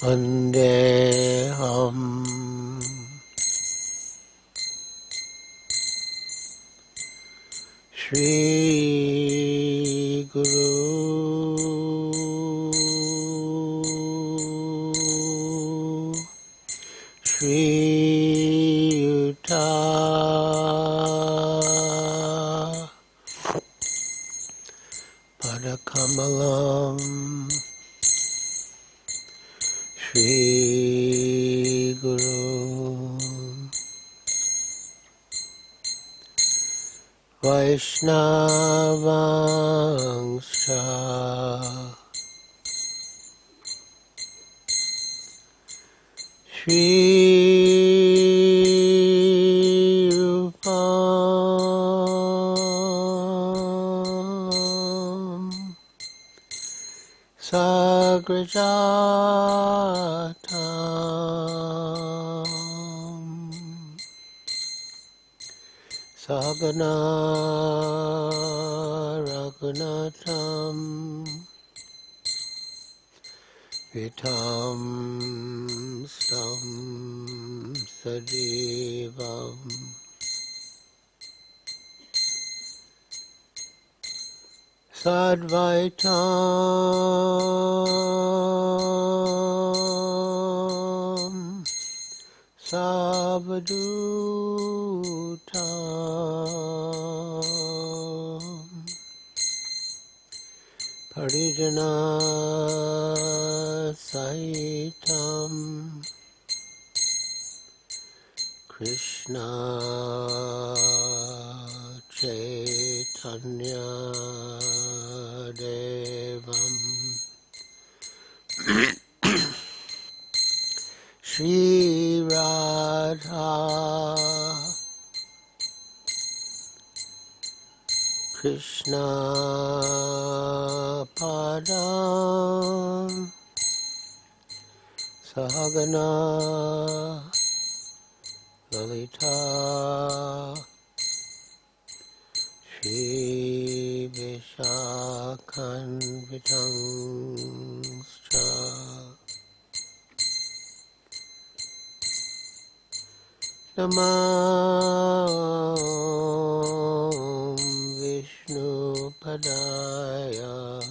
Vandeham Shri Guru Shri Yuta Padakamalam Shri Guru Vaishnavangscha Shri Rupam Sagrajatam Sagana Raghunatam Vitam Stam Sadivam Sadvaitam Savadutam Parijana Sahitam Krishna Chaitanya Devam Shri Radha Krishna Padam Sahagana Lalita Shri Vishakhanvitangscha Namam Vishnu Padaya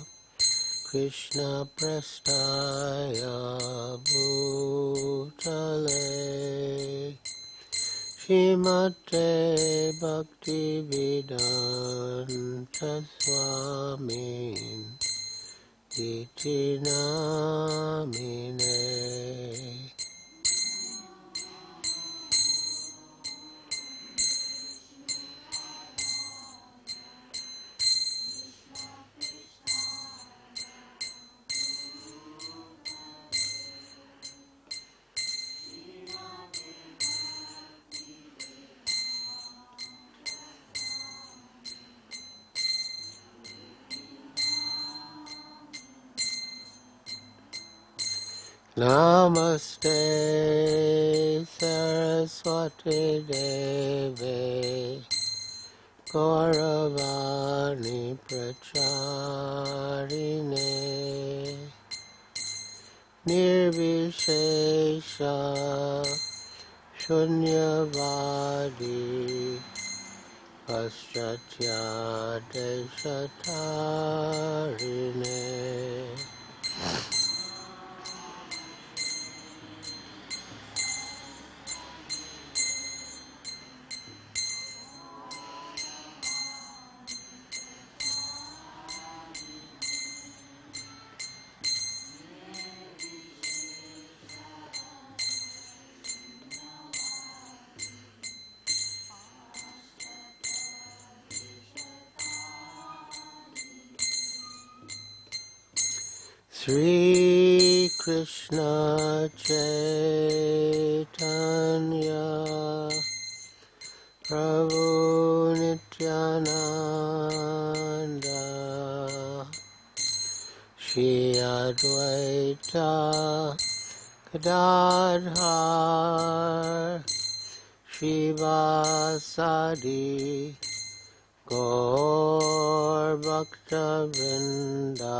Krishna Prastaya Bhutale Shrimate Bhakti Vedanta Swamin Iti Namine Namaste Saraswati Deve Gauravani Pracharine Nirvishesha Shunyavadi Paschatya Deshatarine Sri Krishna Chaitanya Prabhu Nityananda Shri Advaita Gadadhar Shivasadi Gaur Bhakta Vrinda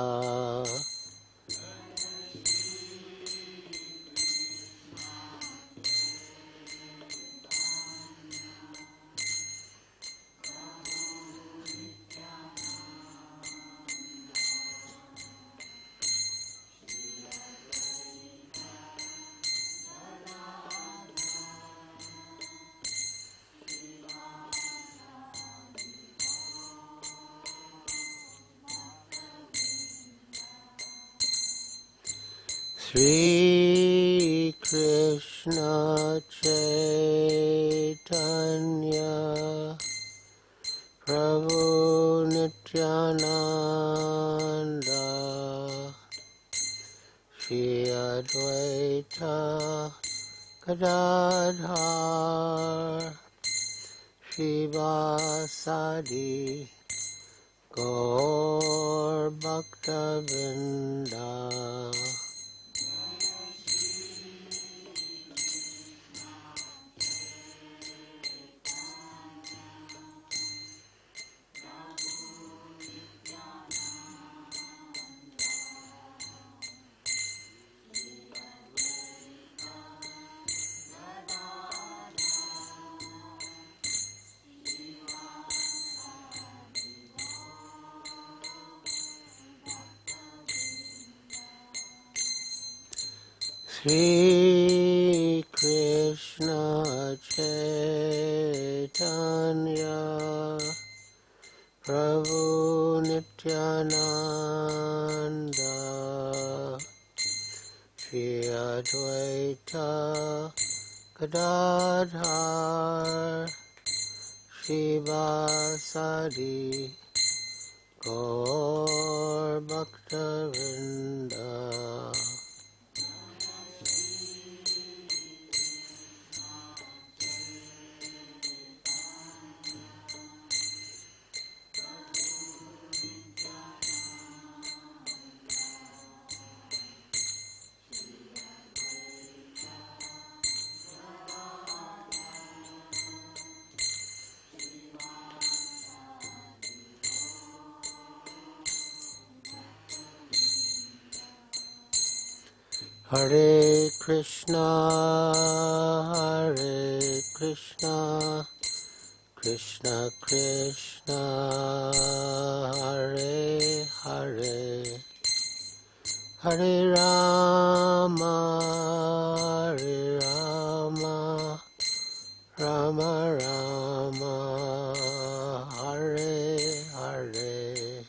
Shri Krishna Chaitanya Prabhu Nityananda Shri Advaita Gadadhar Shivasadi Gaur Bhaktavinda Shri Krishna Chaitanya Prabhu Nityananda Shri Advaita Gadadhar Shivasadi Gaur Bhaktavinda Hare Krishna, Krishna Krishna, Hare Hare, Hare Rama, Rama Rama, Hare Hare.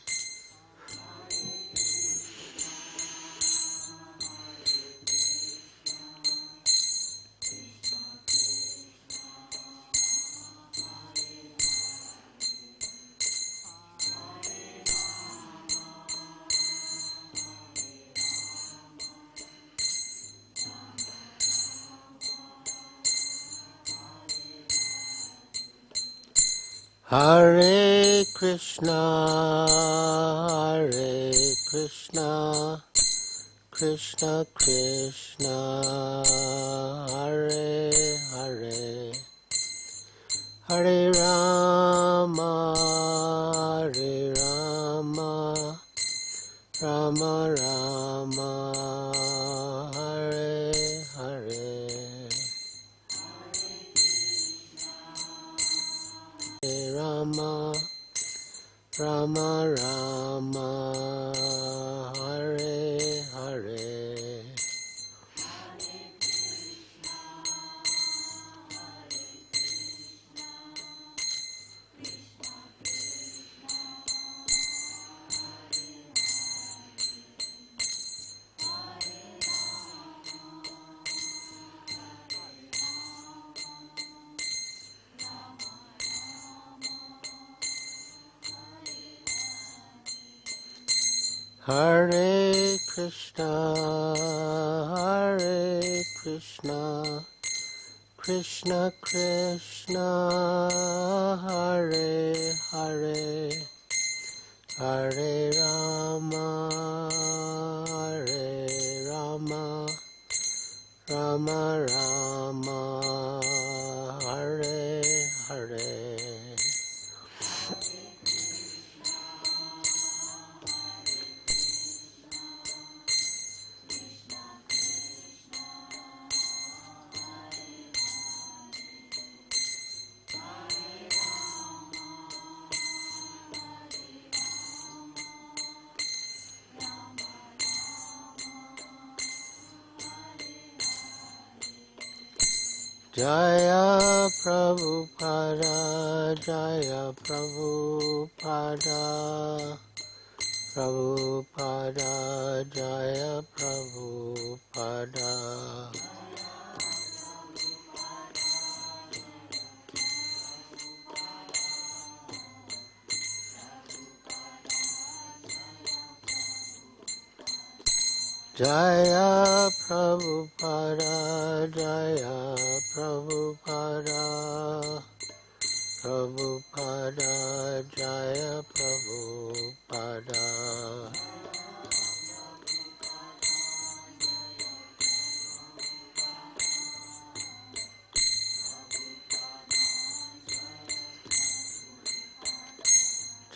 Hare Krishna, Krishna Krishna, Hare Hare, Hare Rama, Rama Rama, Hare Hare. Rama, Rama Rama, Hare Hare. Hare Krishna, Krishna Krishna, Hare Hare, Hare Rama, Rama Rama, Hare Hare. Jaya Prabhupada, Jaya Prabhupada, Prabhupada, Jaya Prabhupada. Jaya Prabhupada, Jaya Prabhupada. Prabhupada, Jaya Prabhupada.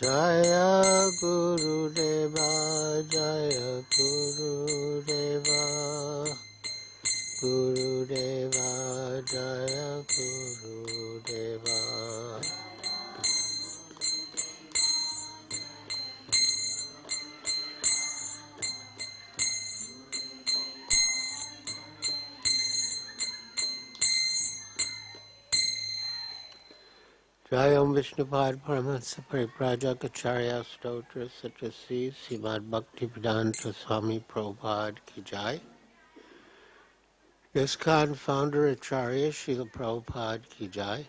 Jaya Guru Deva, Jaya Guru Deva. Guru Deva, Jaya Guru Deva. Jayam Vishnupad Paramahansa Pariprajaka Stotra Satrasi Srimad Bhaktivedanta Swami Prabhupada Ki Jai. ISKCON founder Acharya Srila Prabhupada Ki Jai.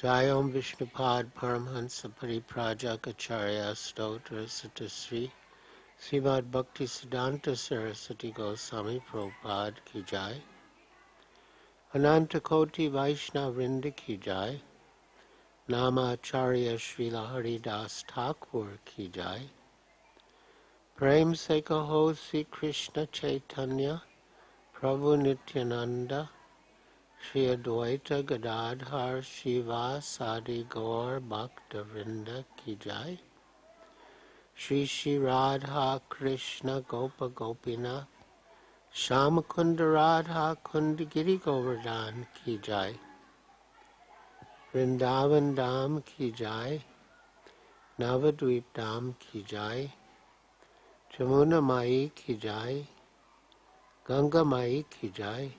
Jayam Vishnupad Paramahansa Pariprajaka Stotra Satrasi Srimad Bhaktivedanta Saraswati Goswami Prabhupada Ki Jai. Anantakoti Vaishnava Vrinda Ki Jai. Nama Acharya Srila Haridas Thakur Ki Jai. Prem Se Kaho Sri Krishna Chaitanya Prabhu Nityananda Shri Advaita Gadadhar Shiva Sadi Gaur Bhakta Vrinda Ki Jai. Shri Shri Radha Krishna Gopa Gopinath Shamakunda Radha Kunda Giri Govardhan Ki Jai. Vrindavan Dham Ki Jai. Navadvip Dham Ki Jai. Jamuna Mai Ki Jai. Ganga Mai Ki Jai.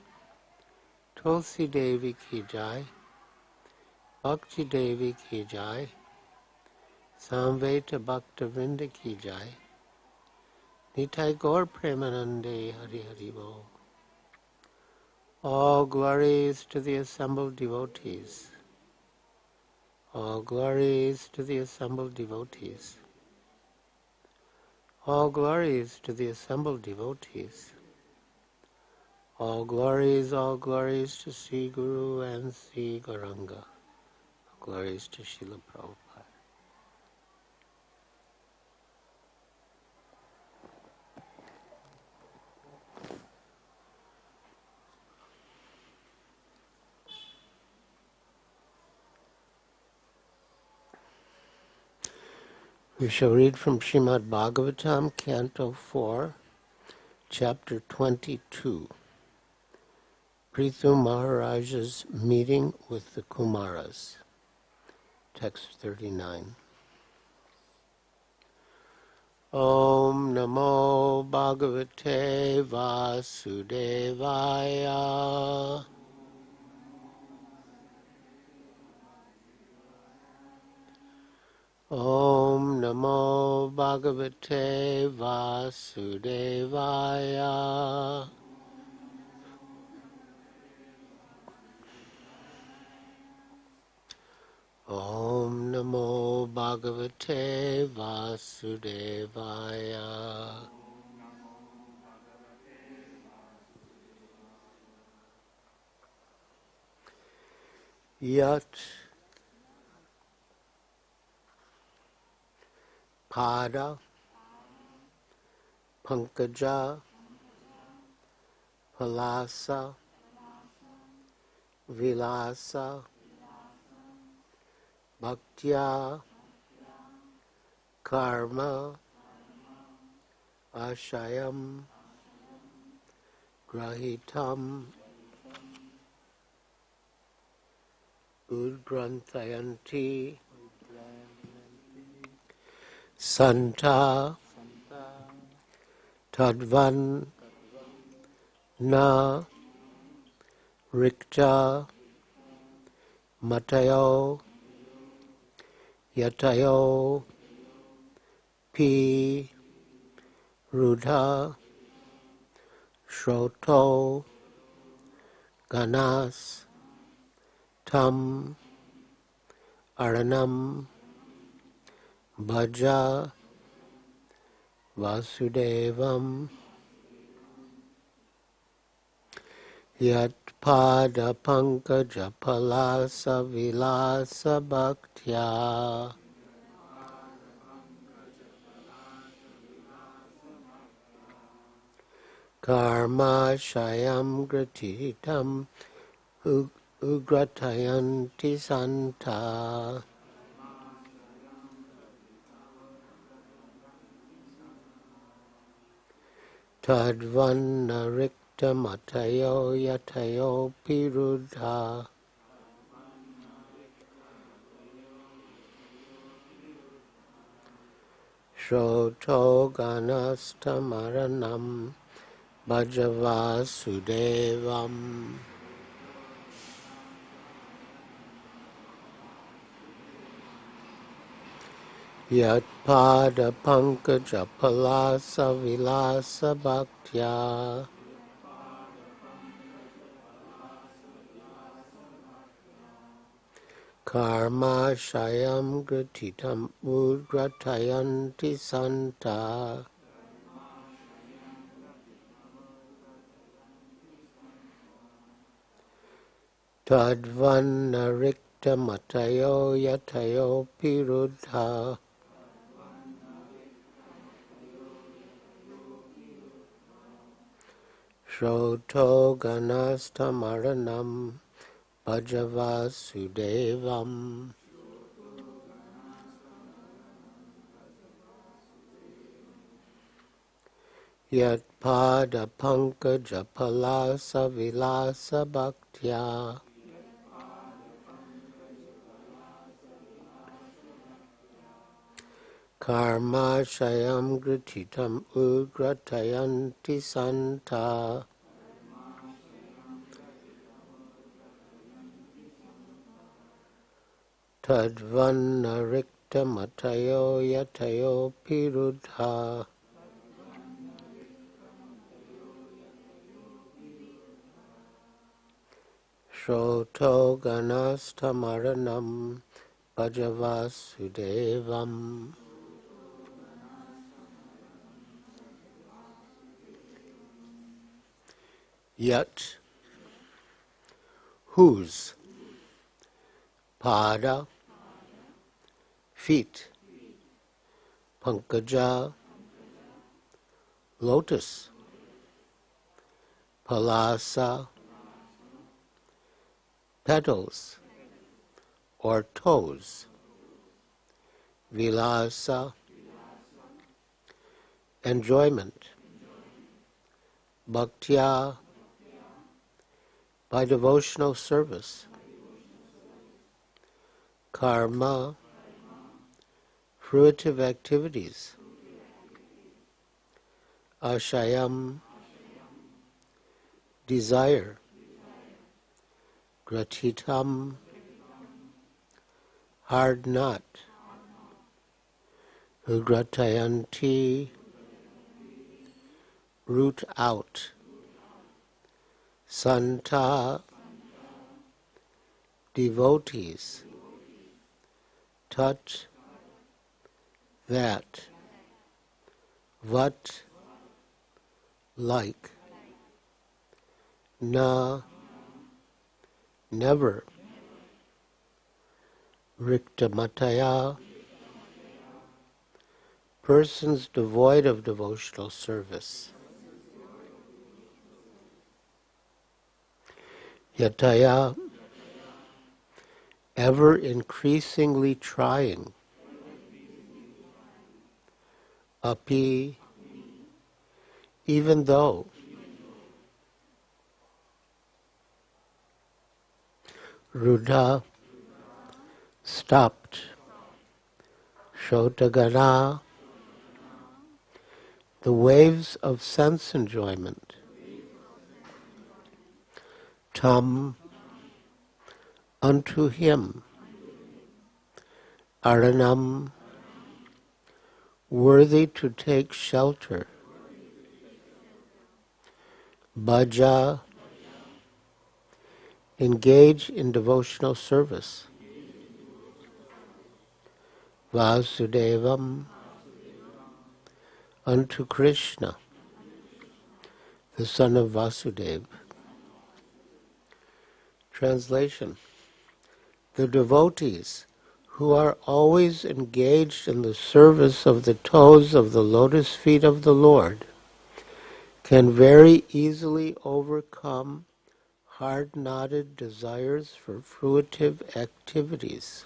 Tulsi Devi Ki Jai. Bhakti Devi Ki Jai. Samveta Bhakta Vrinda Ki Jai. Nitai Gaur Premanande Hari Hari Bo. All glories to the assembled devotees. All glories to the assembled devotees. All glories to the assembled devotees. All glories to Sri Guru and Sri Gauranga. All glories to Srila Prabhupada. We shall read from Srimad Bhagavatam, Canto 4, Chapter 22. Prithu Maharaja's meeting with the Kumaras. Text 39. Om Namo Bhagavate Vasudevaya. Om Namo Bhagavate Vasudevaya. Om Namo Bhagavate Vasudevaya. Yat Pada Pankaja Palasa Vilasa Bhaktya Karma Ashayam Grahitam Udgrantayanti Santa Tadvan Na Rikta Matayo Yatayo Api Rudha Shroto Ganas Tam Aranam Bhaja Vasudevam Yat Pada Pankaja Palasa Vilasa Bhaktya Karma Shayam Gratitam Ugratayanti Santa Tadvanna Rikta Matayo Yatayo Pirudha Shroto Ganastamaranam Bhajavasudevam Yat Pada Pankaja Palasa Vilasa Bhaktya Karma Shayam Gratitam Ugratayanti Santa Tadvanna Rikta Matayo Yatayo Pirudha Shroto Ganastamaranam Bhajavasudevam Yat Pada Pankaja Palasa Vilasa Bhaktya Karma Shayam Gratitam Ugratayanti Santa Tadvanna Rikta Matayo Yatayo Pirudha Shroto Ganastamaranam Bhajavasudevam Yet whose Pada feet Pankaja lotus Palasa petals or toes Vilasa enjoyment Bhaktya by devotional service Karma fruitive activities Ashayam desire Gratitam hard not Ugratayanti root out Santa devotees Tat that Vat like Na never Riktamataya persons devoid of devotional service Yataya ever increasingly trying Api even though Rudha stopped Shotagana the waves of sense enjoyment Tam unto him Aranam worthy to take shelter, bhaja, engage in devotional service, Vasudevam, unto Krishna, the son of Vasudeva. Translation: the devotees who are always engaged in the service of the toes of the lotus feet of the Lord can very easily overcome hard-knotted desires for fruitive activities.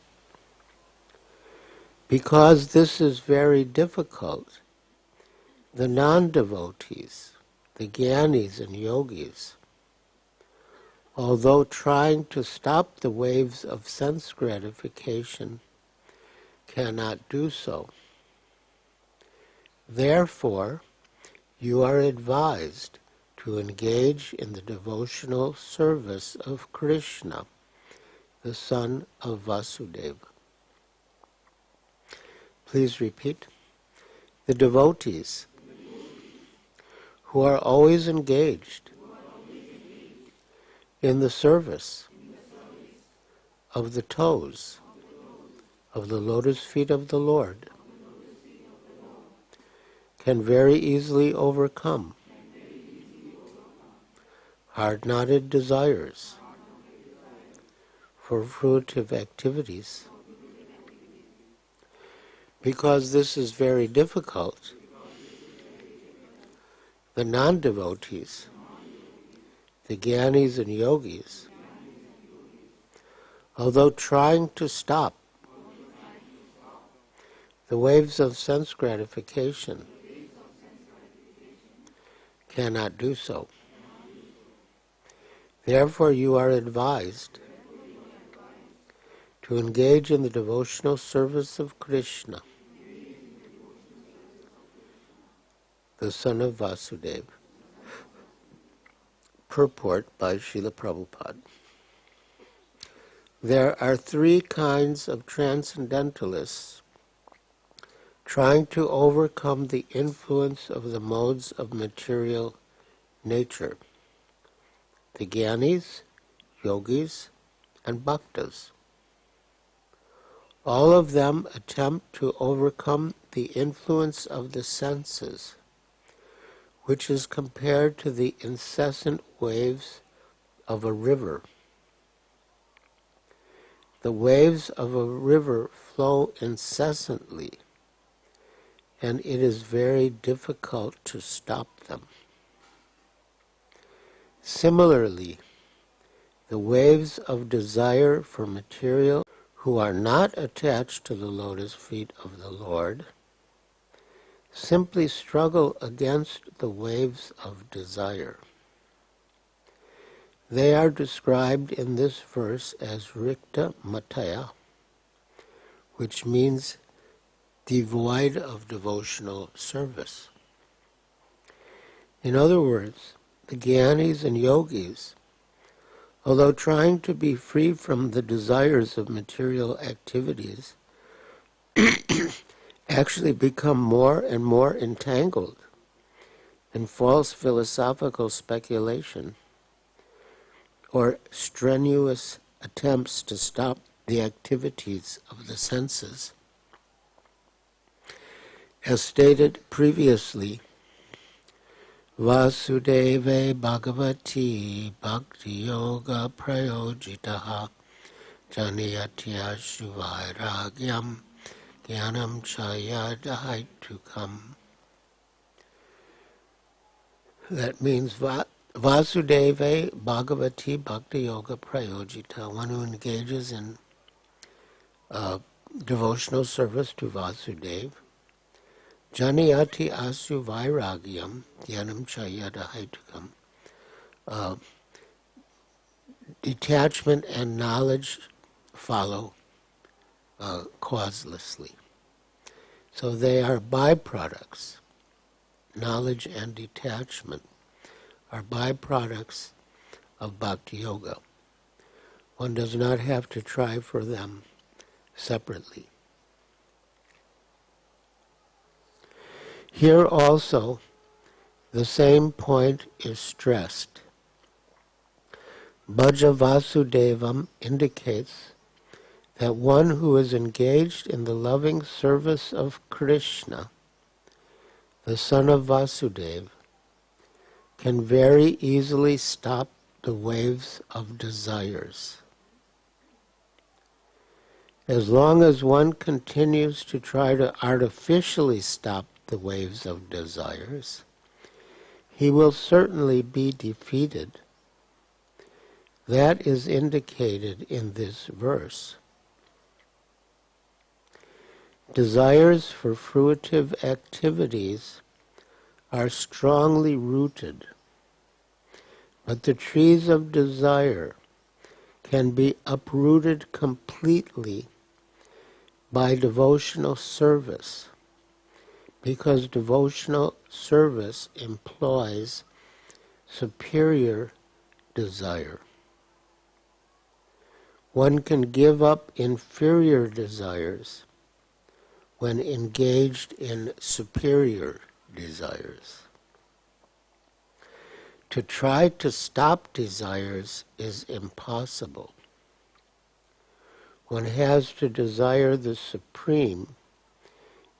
Because this is very difficult, the non-devotees, the jnanis and yogis, although trying to stop the waves of sense gratification, cannot do so. Therefore, you are advised to engage in the devotional service of Krishna, the son of Vasudeva. Please repeat. The devotees who are always engaged in the service of the toes of the lotus feet of the Lord can very easily overcome hard-knotted desires for fruitive activities. Because this is very difficult, the non-devotees, the jnanis and yogis, although trying to stop the waves of sense gratification, cannot do so. Therefore, you are advised to engage in the devotional service of Krishna, the son of Vasudeva. Purport by Srila Prabhupada. There are three kinds of transcendentalists trying to overcome the influence of the modes of material nature: the jnanis, yogis, and bhaktas. All of them attempt to overcome the influence of the senses, which is compared to the incessant waves of a river. The waves of a river flow incessantly, and it is very difficult to stop them. Similarly, the waves of desire for material who are not attached to the lotus feet of the Lord simply struggle against the waves of desire. They are described in this verse as rikta mataya, which means devoid of devotional service. In other words, the jnanis and yogis, although trying to be free from the desires of material activities, actually become more and more entangled in false philosophical speculation or strenuous attempts to stop the activities of the senses. As stated previously, Vasudeva Bhagavati Bhakti Yoga Prayojitaha Janiyatya Shivairagyam Jnanam Chaya Dahaitukam. That means Vasudeva Bhagavati Bhakti Yoga Prayojita, one who engages in devotional service to Vasudeva. Janiyati Asu Vairagyam Jnanam Chaya Dahaitukam. Detachment and knowledge follow causelessly. So they are byproducts. Knowledge and detachment are byproducts of Bhakti Yoga. One does not have to try for them separately. Here also, the same point is stressed. Bhaja Vasudevam indicates that one who is engaged in the loving service of Krishna, the son of Vasudeva, can very easily stop the waves of desires. As long as one continues to try to artificially stop the waves of desires, he will certainly be defeated. That is indicated in this verse. Desires for fruitive activities are strongly rooted, but the trees of desire can be uprooted completely by devotional service, because devotional service employs superior desire. One can give up inferior desires when engaged in superior desires. To try to stop desires is impossible. One has to desire the Supreme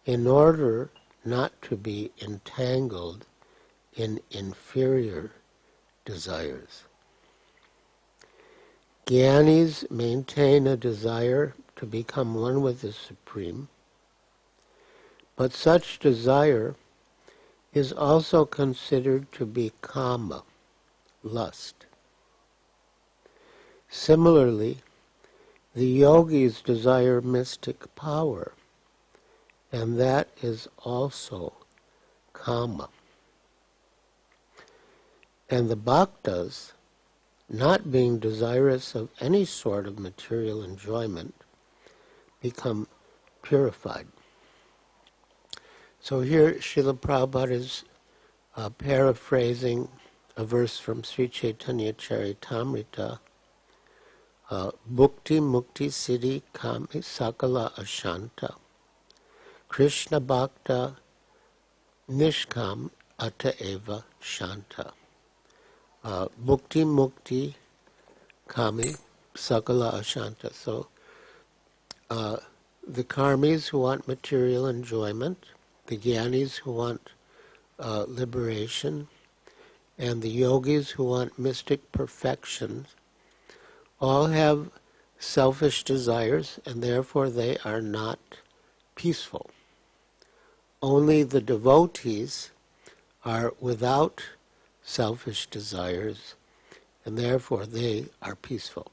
in order not to be entangled in inferior desires. Jnanis maintain a desire to become one with the Supreme, but such desire is also considered to be kama, lust. Similarly, the yogis desire mystic power, and that is also kama. And the bhaktas, not being desirous of any sort of material enjoyment, become purified. So here Srila Prabhupada is paraphrasing a verse from Sri Chaitanya Charitamrita, Bhukti Mukti Siddhi Kami Sakala Ashanta, Krishna Bhakta Nishkam Ata Eva Shanta. Bhukti Mukti Kami Sakala Ashanta. So the karmis who want material enjoyment, the jnanis who want liberation, and the yogis who want mystic perfection, all have selfish desires, and therefore they are not peaceful. Only the devotees are without selfish desires, and therefore they are peaceful.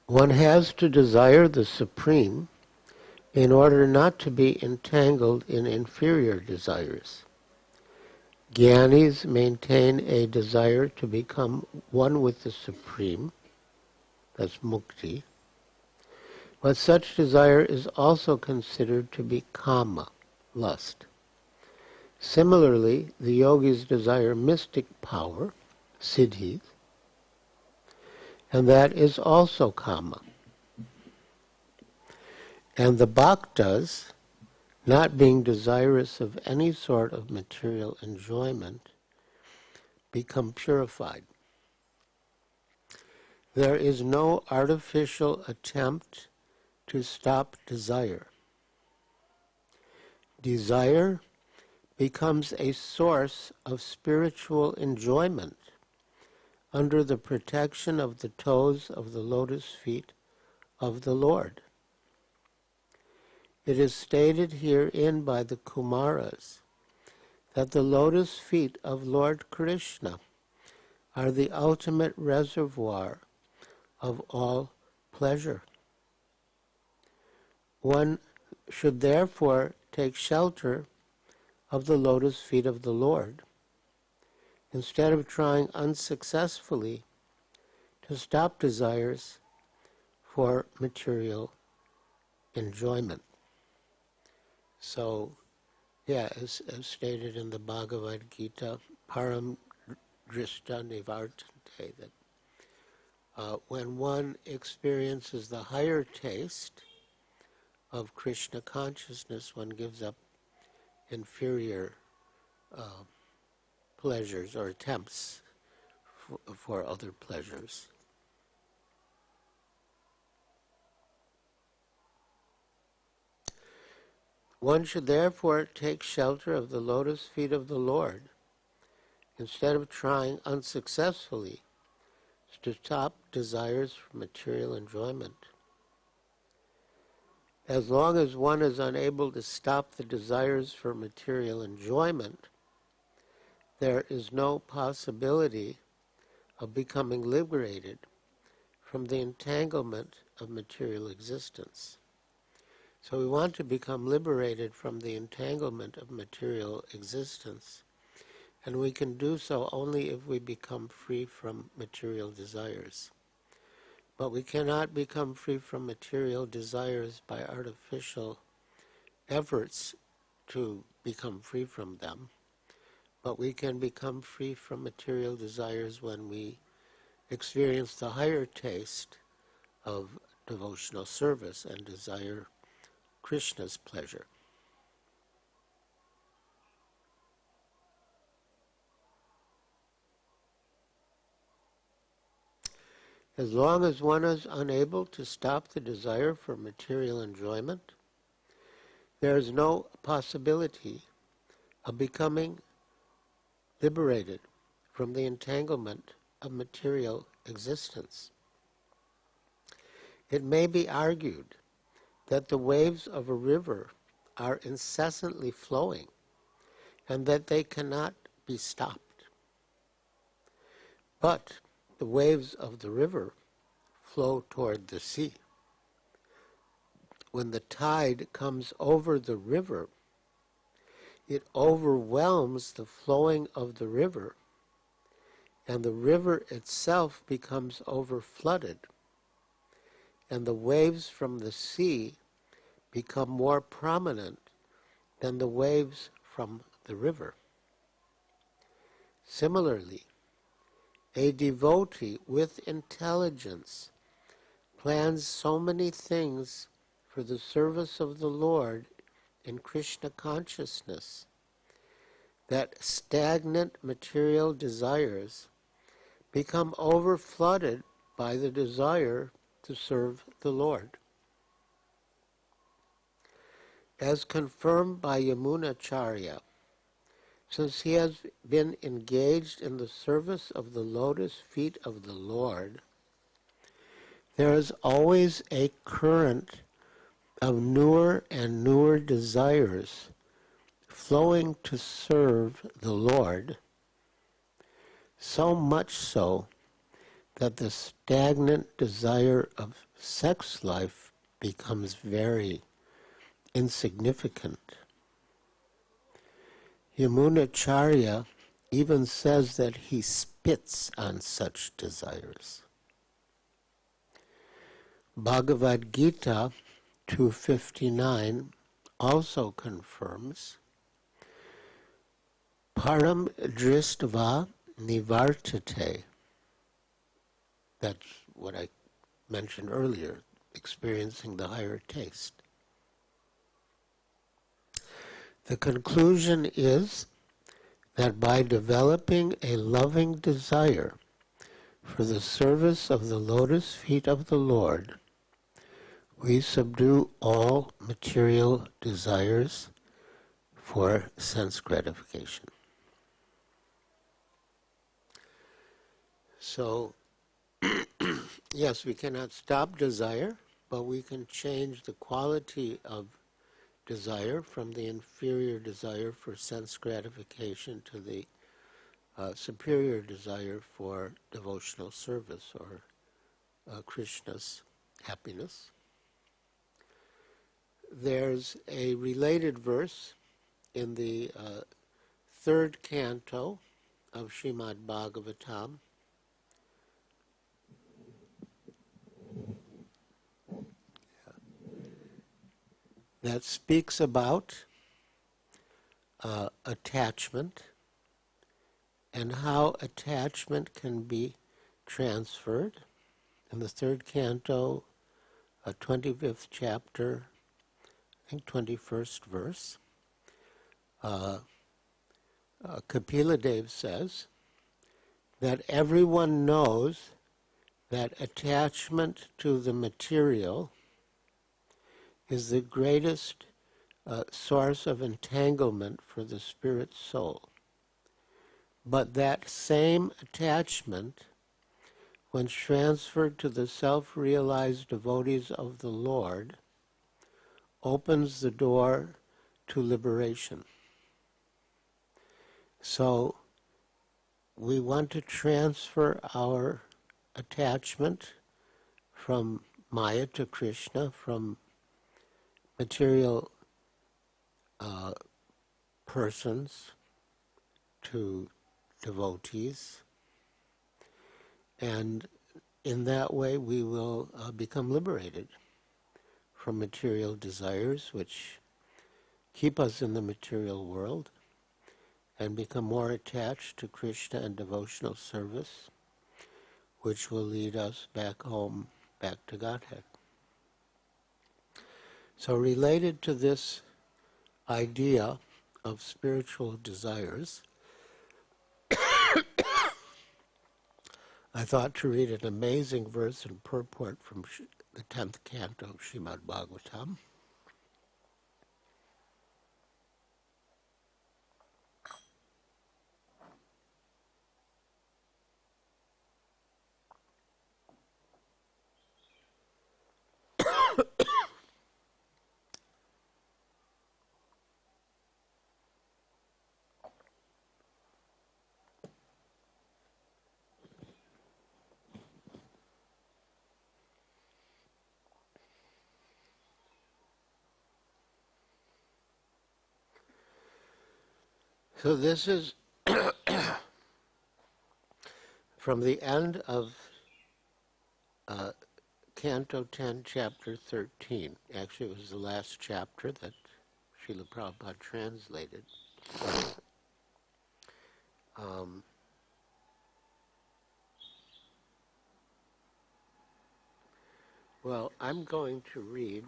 One has to desire the Supreme in order not to be entangled in inferior desires. Jnanis maintain a desire to become one with the Supreme, that's mukti, but such desire is also considered to be kama, lust. Similarly, the yogis desire mystic power, siddhi, and that is also kama. And the bhaktas, not being desirous of any sort of material enjoyment, become purified. There is no artificial attempt to stop desire. Desire becomes a source of spiritual enjoyment under the protection of the toes of the lotus feet of the Lord. It is stated herein by the Kumaras that the lotus feet of Lord Krishna are the ultimate reservoir of all pleasure. One should therefore take shelter of the lotus feet of the Lord, instead of trying unsuccessfully to stop desires for material enjoyment. So, as stated in the Bhagavad Gita, param drishta nivartante, that when one experiences the higher taste of Krishna consciousness, one gives up inferior pleasures or attempts for other pleasures. One should therefore take shelter of the lotus feet of the Lord instead of trying unsuccessfully to stop desires for material enjoyment. As long as one is unable to stop the desires for material enjoyment, there is no possibility of becoming liberated from the entanglement of material existence. So we want to become liberated from the entanglement of material existence, and we can do so only if we become free from material desires. But we cannot become free from material desires by artificial efforts to become free from them. But we can become free from material desires when we experience the higher taste of devotional service and desire Krishna's pleasure. As long as one is unable to stop the desire for material enjoyment, there is no possibility of becoming liberated from the entanglement of material existence. It may be argued that the waves of a river are incessantly flowing and that they cannot be stopped. But the waves of the river flow toward the sea. When the tide comes over the river, it overwhelms the flowing of the river, and the river itself becomes overflooded, and the waves from the sea become more prominent than the waves from the river. Similarly, a devotee with intelligence plans so many things for the service of the Lord in Krishna consciousness that stagnant material desires become overflooded by the desire to serve the Lord. As confirmed by Yamunacharya, since he has been engaged in the service of the lotus feet of the Lord, there is always a current of newer and newer desires flowing to serve the Lord, so much so that the stagnant desire of sex life becomes very insignificant. Yamunacharya even says that he spits on such desires. Bhagavad Gita 259 also confirms param dristva nivartate. That's what I mentioned earlier, experiencing the higher taste. The conclusion is that by developing a loving desire for the service of the lotus feet of the Lord, we subdue all material desires for sense gratification. So, yes, we cannot stop desire, but we can change the quality of desire from the inferior desire for sense gratification to the superior desire for devotional service or Krishna's happiness. There's a related verse in the third canto of Srimad Bhagavatam, that speaks about attachment and how attachment can be transferred. in the third canto, 25th chapter, I think 21st verse, Kapila Dev says that everyone knows that attachment to the material is the greatest source of entanglement for the spirit soul. But that same attachment, when transferred to the self-realized devotees of the Lord, opens the door to liberation. So we want to transfer our attachment from Maya to Krishna, from material persons to devotees, and in that way we will become liberated from material desires which keep us in the material world, and become more attached to Krishna and devotional service, which will lead us back home, back to Godhead. So related to this idea of spiritual desires, I thought to read an amazing verse and purport from the 10th canto of Srimad Bhagavatam. So this is from the end of Canto 10, Chapter 13. Actually, it was the last chapter that Srila Prabhupada translated. Well, I'm going to read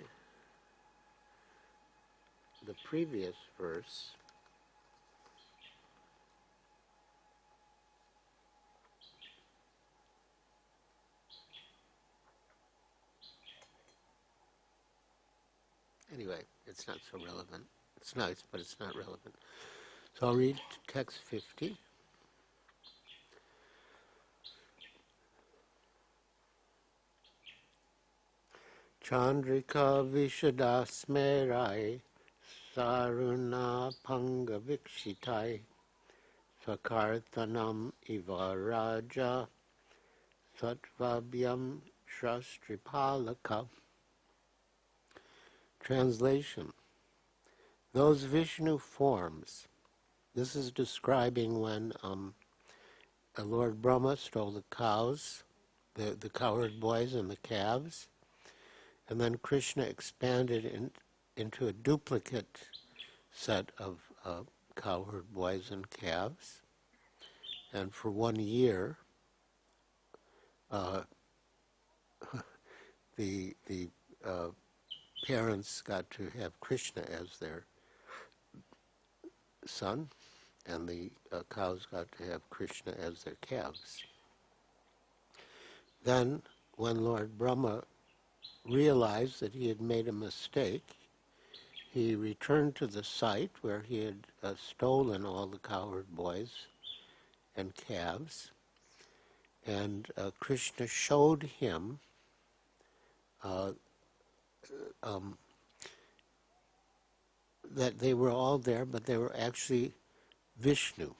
the previous verse. Anyway, it's not so relevant. It's nice, but it's not relevant. So I'll read text 50. Chandrika Vishadasmerai Saruna Panga Vikshitai Sakarthanam Ivaraja Satvabhyam Shastripalaka. Translation: those Vishnu forms. This is describing when Lord Brahma stole the cows, the cowherd boys and the calves, and then Krishna expanded into a duplicate set of cowherd boys and calves. And for 1 year, the parents got to have Krishna as their son, and the cows got to have Krishna as their calves. Then, when Lord Brahma realized that he had made a mistake, he returned to the site where he had stolen all the cowherd boys and calves, and Krishna showed him that they were all there, but they were actually Vishnu.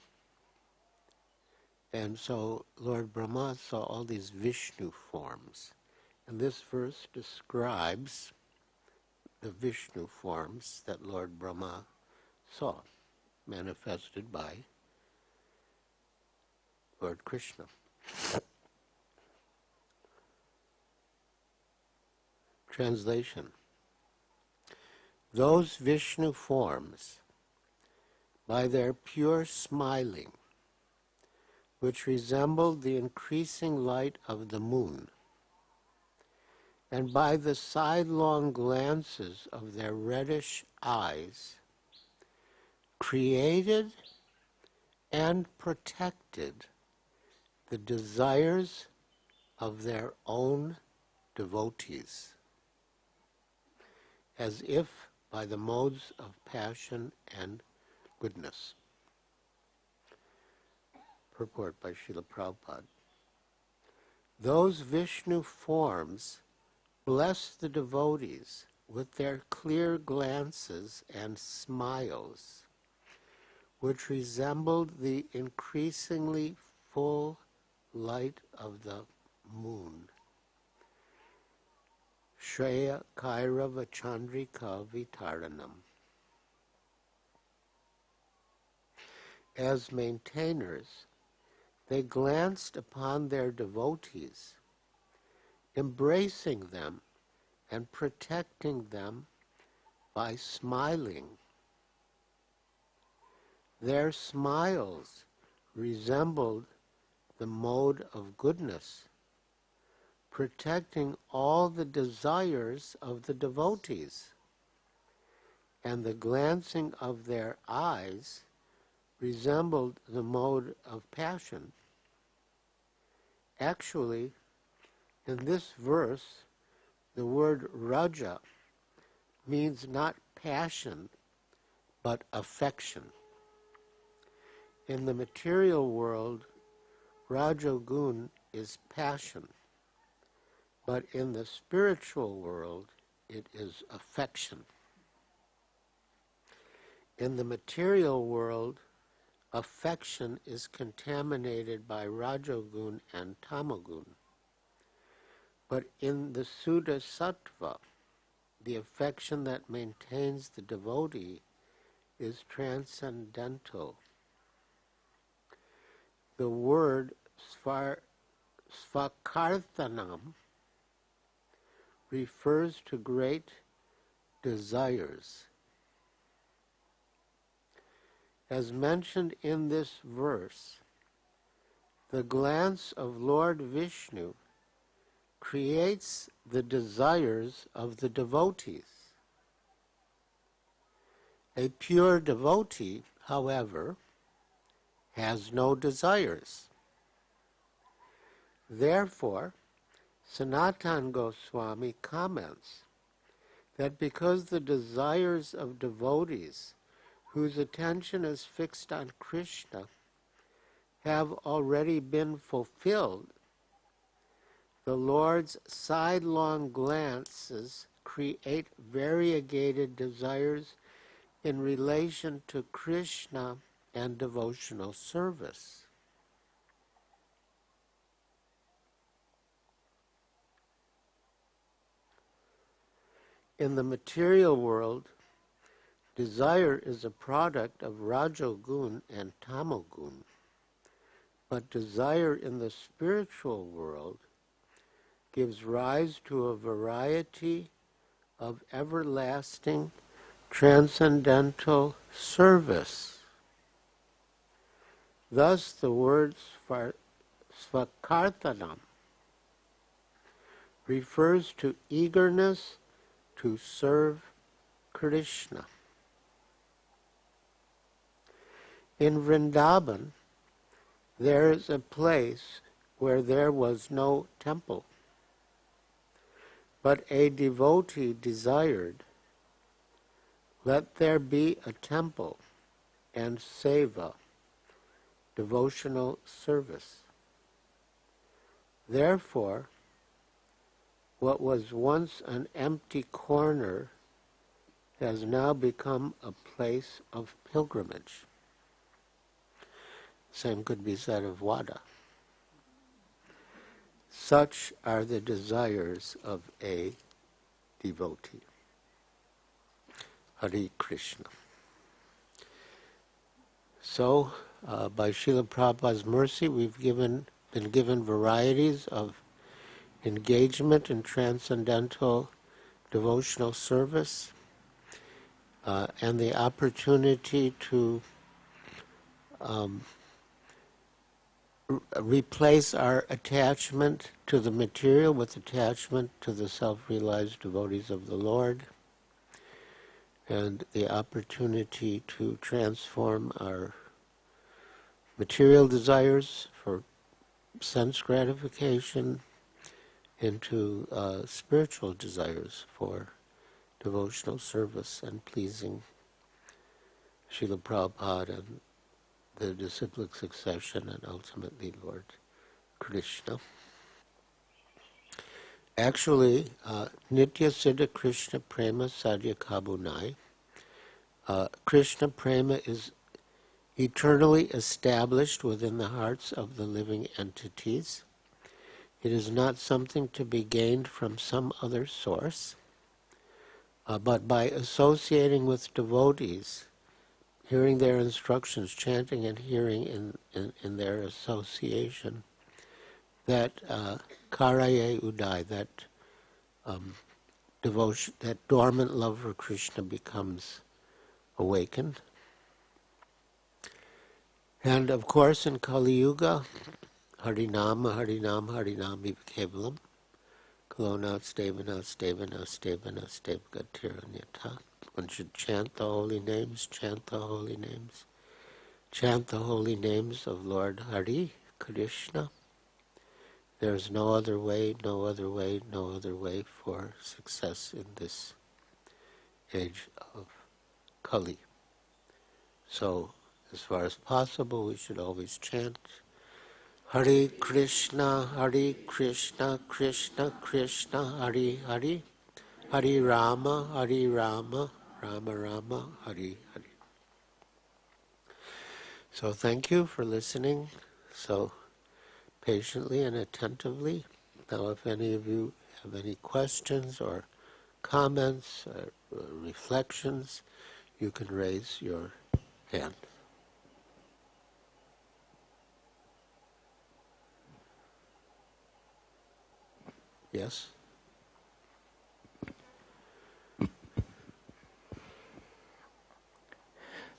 And so Lord Brahma saw all these Vishnu forms. And this verse describes the Vishnu forms that Lord Brahma saw, manifested by Lord Krishna. Translation: those Vishnu forms, by their pure smiling, which resembled the increasing light of the moon, and by the sidelong glances of their reddish eyes, created and protected the desires of their own devotees, as if by the modes of passion and goodness. Purport by Srila Prabhupada. Those Vishnu forms bless the devotees with their clear glances and smiles, which resembled the increasingly full light of the moon. Shreya Kairava Chandrika Vitaranam. As maintainers, they glanced upon their devotees, embracing them and protecting them by smiling. Their smiles resembled the mode of goodness, protecting all the desires of the devotees, and the glancing of their eyes resembled the mode of passion. Actually, in this verse, the word raja means not passion, but affection. In the material world, rajogun is passion, but in the spiritual world, it is affection. In the material world, affection is contaminated by rajogun and tamagun. But in the Suddha Sattva, the affection that maintains the devotee is transcendental. The word svakarthanam refers to great desires. As mentioned in this verse, the glance of Lord Vishnu creates the desires of the devotees. A pure devotee, however, has no desires. Therefore, Sanatana Goswami comments that because the desires of devotees whose attention is fixed on Krishna have already been fulfilled, the Lord's sidelong glances create variegated desires in relation to Krishna and devotional service. In the material world, desire is a product of rajogun and tamogun, but desire in the spiritual world gives rise to a variety of everlasting transcendental service. Thus the word svakarthanam refers to eagerness to serve Krishna. In Vrindavan, there is a place where there was no temple, but a devotee desired, "Let there be a temple and seva," devotional service. Therefore, what was once an empty corner has now become a place of pilgrimage. Same could be said of Wada. Such are the desires of a devotee. Hare Krishna. So, by Srila Prabhupada's mercy, we've been given varieties of engagement in transcendental devotional service and the opportunity to replace our attachment to the material with attachment to the self-realized devotees of the Lord, and the opportunity to transform our material desires for sense gratification into spiritual desires for devotional service and pleasing Srila Prabhupada and the disciplic succession and ultimately Lord Krishna. Actually, Nitya Siddha Krishna Prema Sadhya Kabunai, Krishna Prema is eternally established within the hearts of the living entities. It is not something to be gained from some other source, but by associating with devotees, hearing their instructions, chanting and hearing in their association, that karaye udai, that devotion, that dormant love for Krishna becomes awakened. And of course in Kali Yuga, Harinama, Harinam, Harinami Kevalam, Kalonats Devanas, Devanas, Devanas, Devgatiranyata. One should chant the holy names, chant the holy names, chant the holy names of Lord Hari, Krishna. There is no other way, no other way, no other way for success in this age of Kali. So, as far as possible, we should always chant Hare Krishna, Krishna Krishna, Hare Hare, Hare Rama, Rama Rama, Hare Hare. So thank you for listening so patiently and attentively. Now if any of you have any questions or comments or reflections, you can raise your hand. Yes?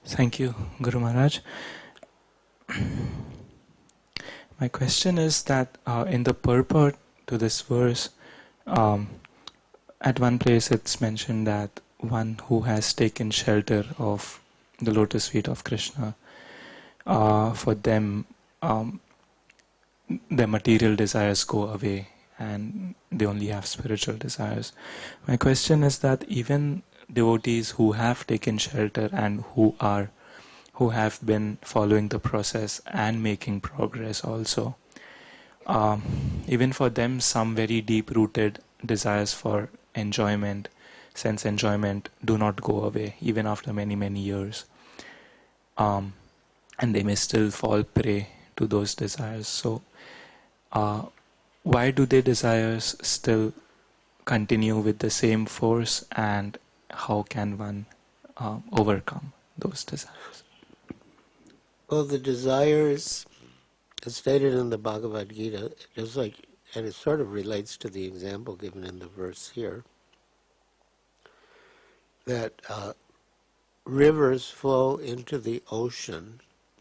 Thank you, Guru Maharaj. My question is that in the purport to this verse, at one place it's mentioned that one who has taken shelter of the lotus feet of Krishna, for them, their material desires go away and they only have spiritual desires. My question is that even devotees who have taken shelter and who have been following the process and making progress also, even for them some very deep-rooted desires for enjoyment, sense enjoyment, do not go away even after many, many years. And they may still fall prey to those desires. So why do their desires still continue with the same force, and how can one overcome those desires? Well, the desires, as stated in the Bhagavad Gita, just like, and it sort of relates to the example given in the verse here, that rivers flow into the ocean,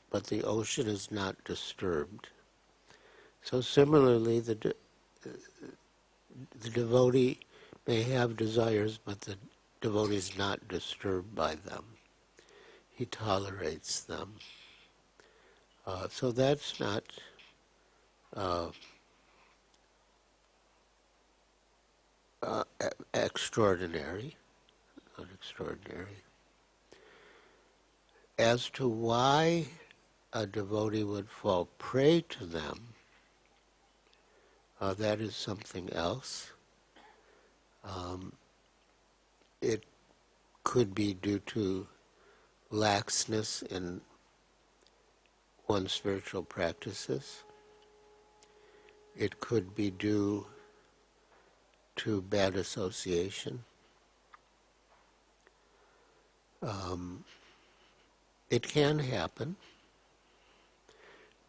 but the ocean is not disturbed. So similarly, the devotee may have desires, but the devotee is not disturbed by them. He tolerates them. So that's not extraordinary, not extraordinary. As to why a devotee would fall prey to them, that is something else. It could be due to laxness in one's spiritual practices. It could be due to bad association. It can happen,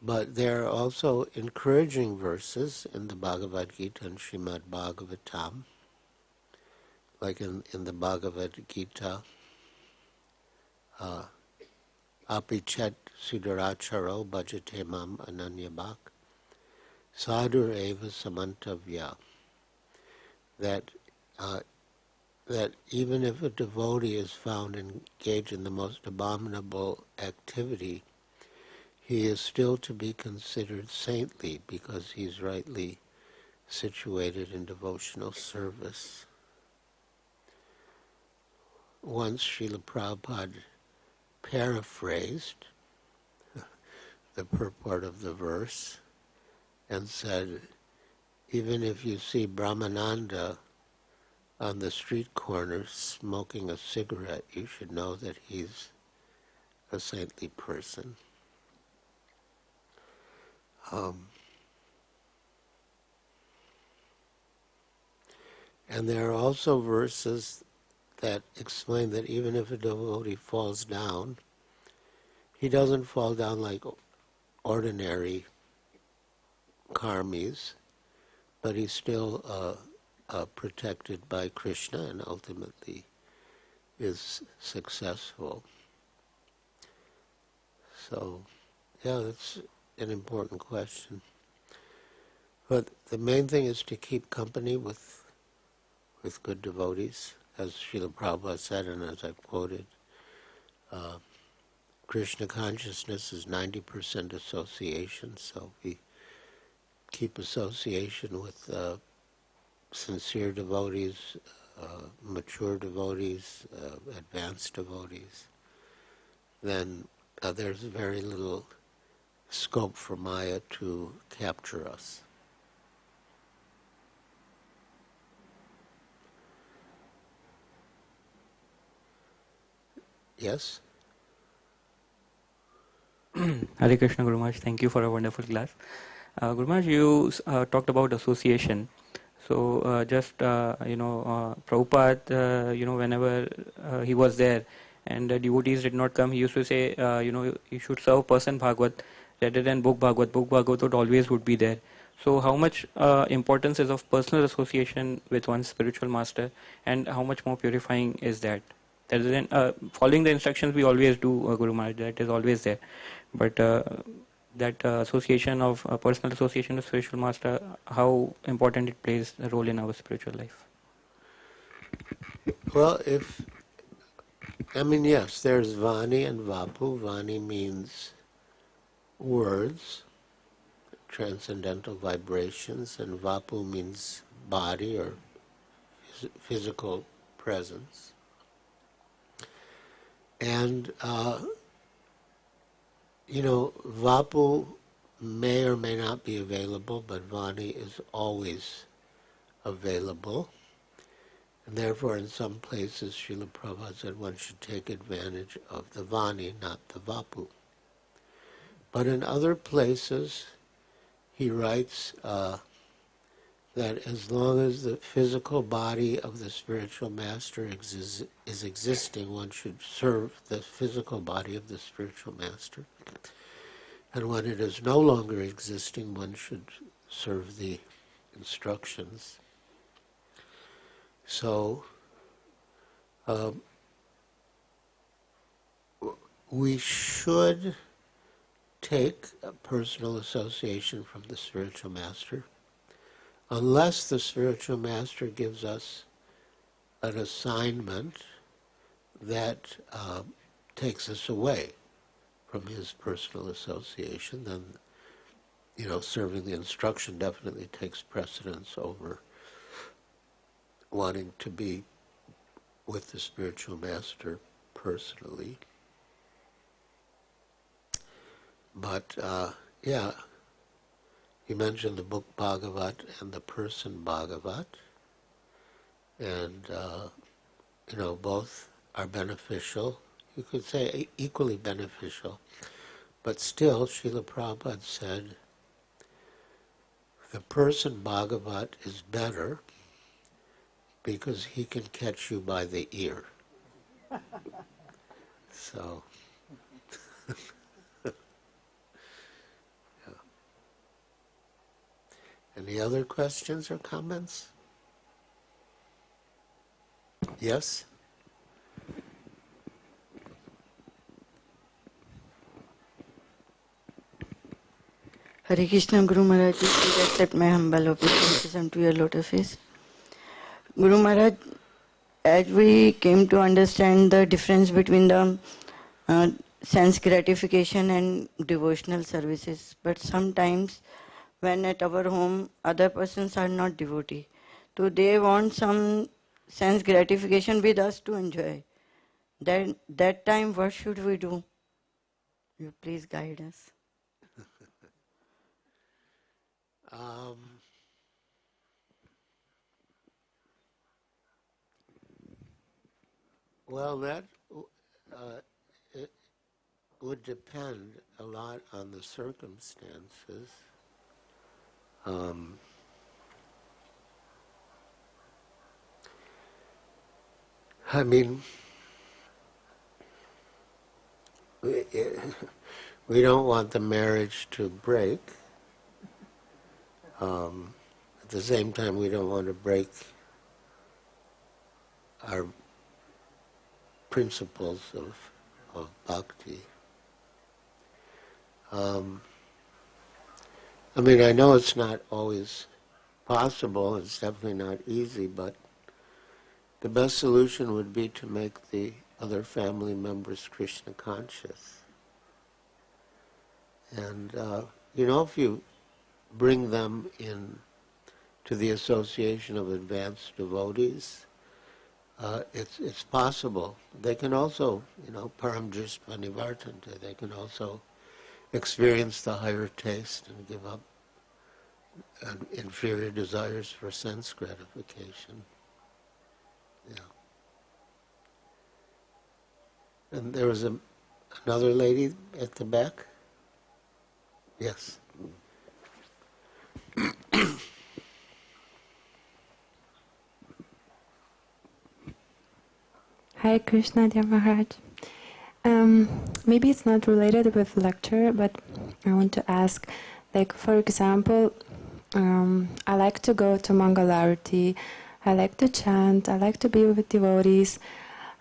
but there are also encouraging verses in the Bhagavad Gita and Srimad Bhagavatam, like in the Bhagavad Gita, Apichet Sudaracharo Bhajate Mam Ananyabhak, Sadhur eva samantavya, that that even if a devotee is found engaged in the most abominable activity, he is still to be considered saintly because he's rightly situated in devotional service. Once Srila Prabhupada paraphrased the purport of the verse and said, even if you see Brahmananda on the street corner smoking a cigarette, you should know that he's a saintly person. And there are also verses that explain that even if a devotee falls down, he doesn't fall down like ordinary karmis, but he's still protected by Krishna and ultimately is successful. So, yeah, that's an important question. But the main thing is to keep company with good devotees, as Srila Prabhupada said, and as I've quoted. Krishna consciousness is 90% association, so we keep association with sincere devotees, mature devotees, advanced devotees, then there's very little scope for Maya to capture us. Yes? Hare Krishna Guru Maharaj, thank you for a wonderful class. Guru Maharaj, you talked about association. So Prabhupada, whenever he was there and the devotees did not come, he used to say, you should serve person Bhagavad rather than book Bhagavad. Book Bhagavad would always would be there. So how much importance is of personal association with one's spiritual master, and how much more purifying is that? Rather than following the instructions we always do, Guru Maharaj, that is always there. But that association of personal association with spiritual master, how important it plays a role in our spiritual life? Well, yes, there's Vani and Vapu. Vani means words, transcendental vibrations, and Vapu means body or physical presence. And, Vapu may or may not be available, but Vani is always available. And therefore, in some places, Srila Prabhupada said one should take advantage of the Vani, not the Vapu. But in other places, he writes that as long as the physical body of the spiritual master is existing, one should serve the physical body of the spiritual master. And when it is no longer existing, one should serve the instructions. So, we should take a personal association from the spiritual master, unless the spiritual master gives us an assignment that takes us away from his personal association, then, serving the instruction definitely takes precedence over wanting to be with the spiritual master personally. But, you mentioned the book Bhagavat and the person Bhagavat, and, both are beneficial. You could say equally beneficial. But still, Srila Prabhupada said, the person Bhagavat is better because he can catch you by the ear. So, yeah. Any other questions or comments? Yes? Hare Krishna, Guru Maharaj, please accept my humble obeisances unto your lotus feet. Guru Maharaj, as we came to understand the difference between the sense gratification and devotional services, but sometimes when at our home other persons are not devotee, so they want some sense gratification with us to enjoy. Then that time what should we do? You please guide us. Well, that it would depend a lot on the circumstances. I mean, we don't want the marriage to break. At the same time, we don't want to break our principles of bhakti. I mean, I know it's not always possible, it's definitely not easy, but the best solution would be to make the other family members Krishna conscious. And, if you bring them in to the association of advanced devotees, it's possible. They can also, param drispa nivartante, they can also experience the higher taste and give up inferior desires for sense gratification. Yeah. And there was another lady at the back? Yes. Hare Krishna, dear Maharaj. Maybe it's not related with lecture, but I want to ask, like, for example, I like to go to Mangalarti, I like to chant, I like to be with devotees.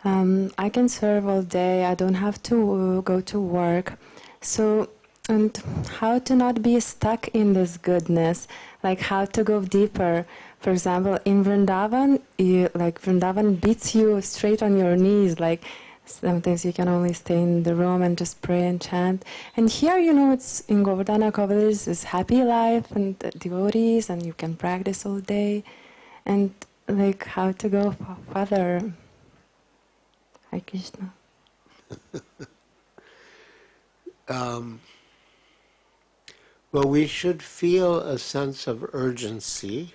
I can serve all day, I don't have to go to work. So, and how to not be stuck in this goodness, like how to go deeper. For example, in Vrindavan, Vrindavan beats you straight on your knees, like sometimes you can only stay in the room and just pray and chant. And here, it's in Govardhan, EcoVillage, is happy life and devotees, and you can practice all day. And like how to go further. Hare Krishna. Well, we should feel a sense of urgency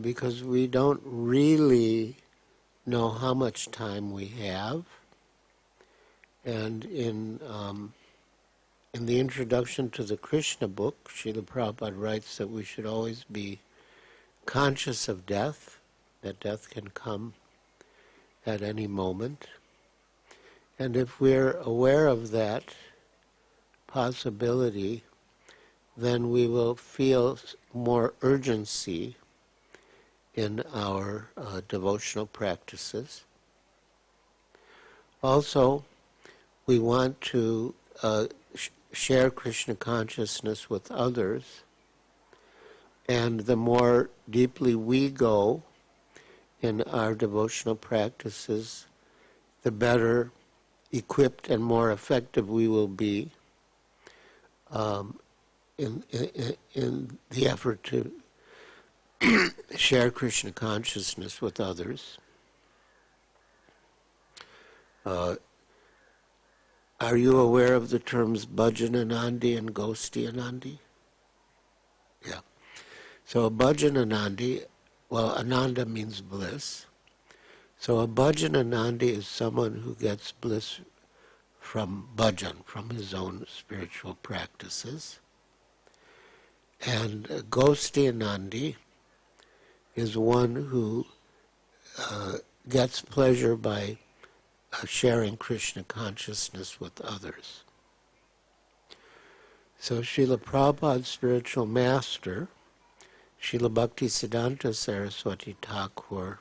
because we don't really know how much time we have. And in the introduction to the Krishna book, Srila Prabhupada writes that we should always be conscious of death, that death can come at any moment. And if we're aware of that possibility, then we will feel more urgency in our devotional practices. Also, we want to share Krishna consciousness with others, and the more deeply we go in our devotional practices, the better equipped and more effective we will be in the effort to share Krishna consciousness with others. Are you aware of the terms Bhajananandi and Gostianandi? Yeah. So a Bhajananandi, well, Ananda means bliss. So a Bhajananandi is someone who gets bliss from bhajan, from his own spiritual practices. And Gostianandi is one who gets pleasure by sharing Krishna consciousness with others. So Srila Prabhupada's spiritual master, Srila Bhaktisiddhanta Saraswati Thakur,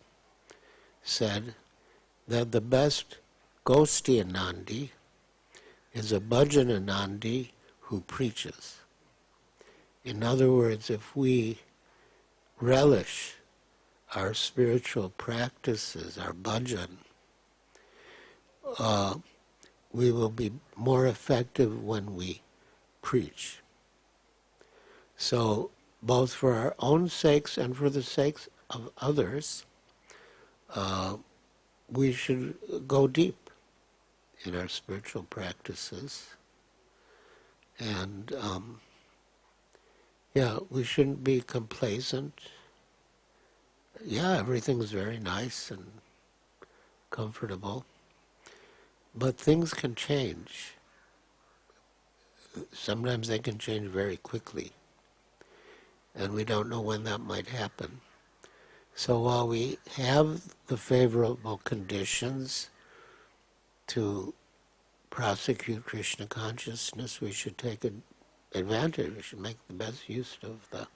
said that the best Gostianandi is a Bhajananandi who preaches. In other words, if we relish our spiritual practices, our bhajan, we will be more effective when we preach. So, both for our own sakes and for the sakes of others, we should go deep in our spiritual practices. And, we shouldn't be complacent. Yeah, everything's very nice and comfortable, but things can change. Sometimes they can change very quickly, and we don't know when that might happen. So while we have the favorable conditions to prosecute Krishna consciousness, we should take advantage. We should make the best use of the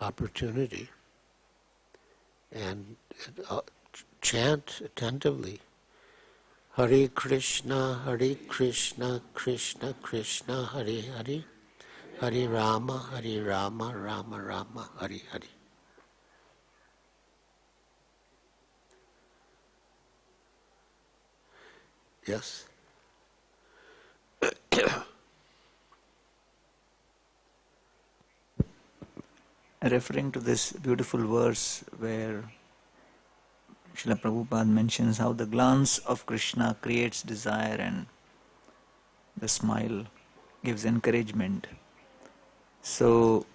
opportunity and chant attentively. Hare Krishna, Krishna Krishna, Hare Hare, Hare Rama, Rama Rama, Hare Hare. Yes? Referring to this beautiful verse where Srila Prabhupada mentions how the glance of Krishna creates desire and the smile gives encouragement. So,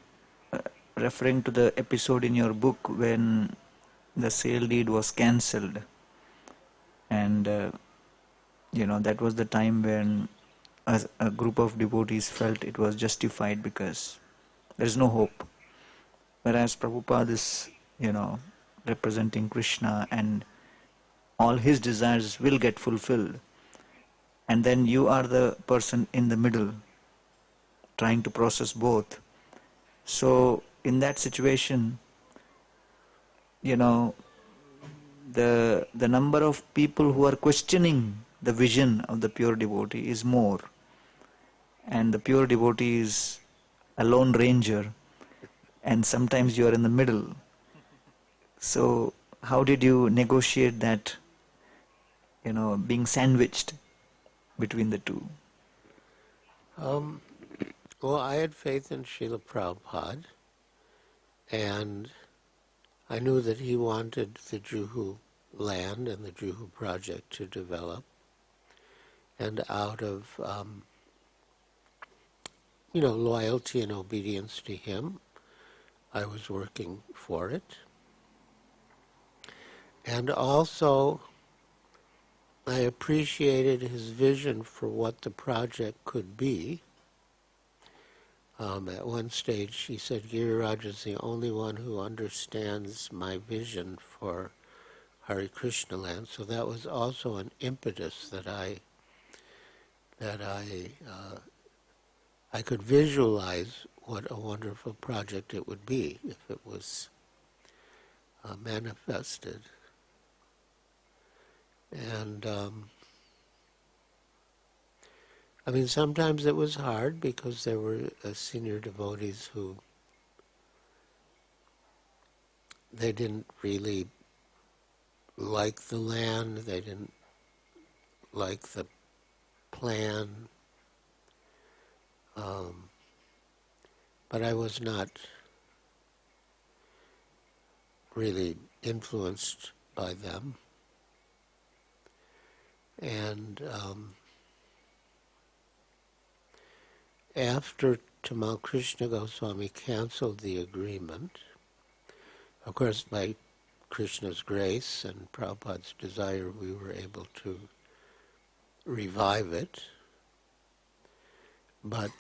referring to the episode in your book when the sale deed was cancelled, and that was the time when a group of devotees felt it was justified because there is no hope. Whereas Prabhupada is, representing Krishna and all his desires will get fulfilled. And then you are the person in the middle trying to process both. So in that situation, the number of people who are questioning the vision of the pure devotee is more. And the pure devotee is a lone ranger, and sometimes you are in the middle. So how did you negotiate that, being sandwiched between the two? Well, I had faith in Srila Prabhupada, and I knew that he wanted the Juhu land and the Juhu project to develop, and out of loyalty and obedience to him, I was working for it. And also, I appreciated his vision for what the project could be. At one stage, he said, Giriraj is the only one who understands my vision for Hare Krishna land. So that was also an impetus that I could visualize what a wonderful project it would be if it was manifested. And sometimes it was hard because there were senior devotees who they didn't really like the land, they didn't like the plan, but I was not really influenced by them. And after Tamal Krishna Goswami canceled the agreement, of course by Krishna's grace and Prabhupada's desire, we were able to revive it. But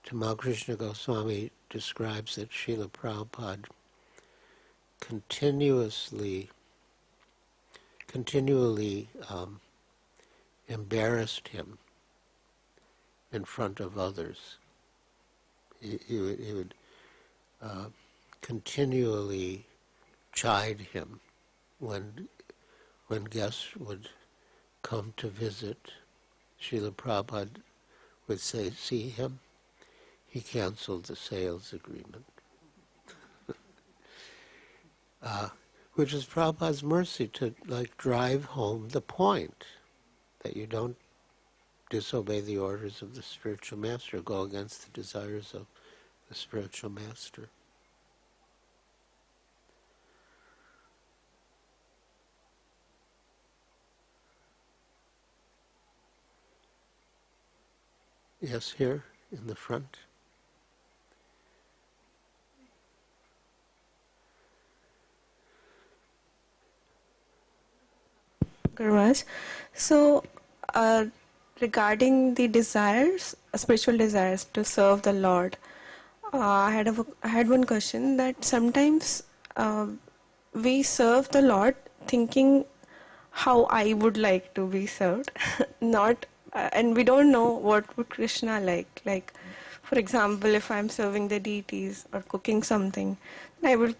Tamal Krishna Goswami describes that Srila Prabhupada continually embarrassed him in front of others. He would continually chide him when guests would come to visit. Srila Prabhupada would say, see him, he canceled the sales agreement. Which is Prabhupada's mercy to drive home the point that you don't disobey the orders of the spiritual master, go against the desires of the spiritual master. Yes, here in the front. Guruvas. So, regarding the desires, spiritual desires to serve the Lord, I had one question that sometimes we serve the Lord thinking how I would like to be served, not, and we don't know what would Krishna like. Like, for example, if I'm serving the deities or cooking something, I will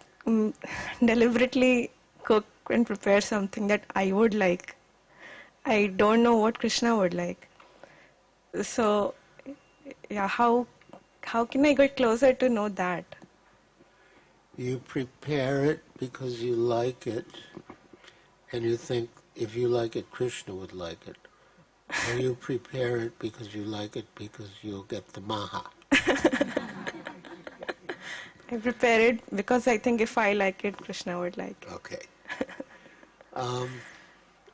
deliberately cook and prepare something that I would like. I don't know what Krishna would like. So, yeah, how can I get closer to know that? You prepare it because you like it, and you think if you like it, Krishna would like it. Or you prepare it because you like it because you'll get the maha. I prepare it because I think if I like it, Krishna would like it. Okay.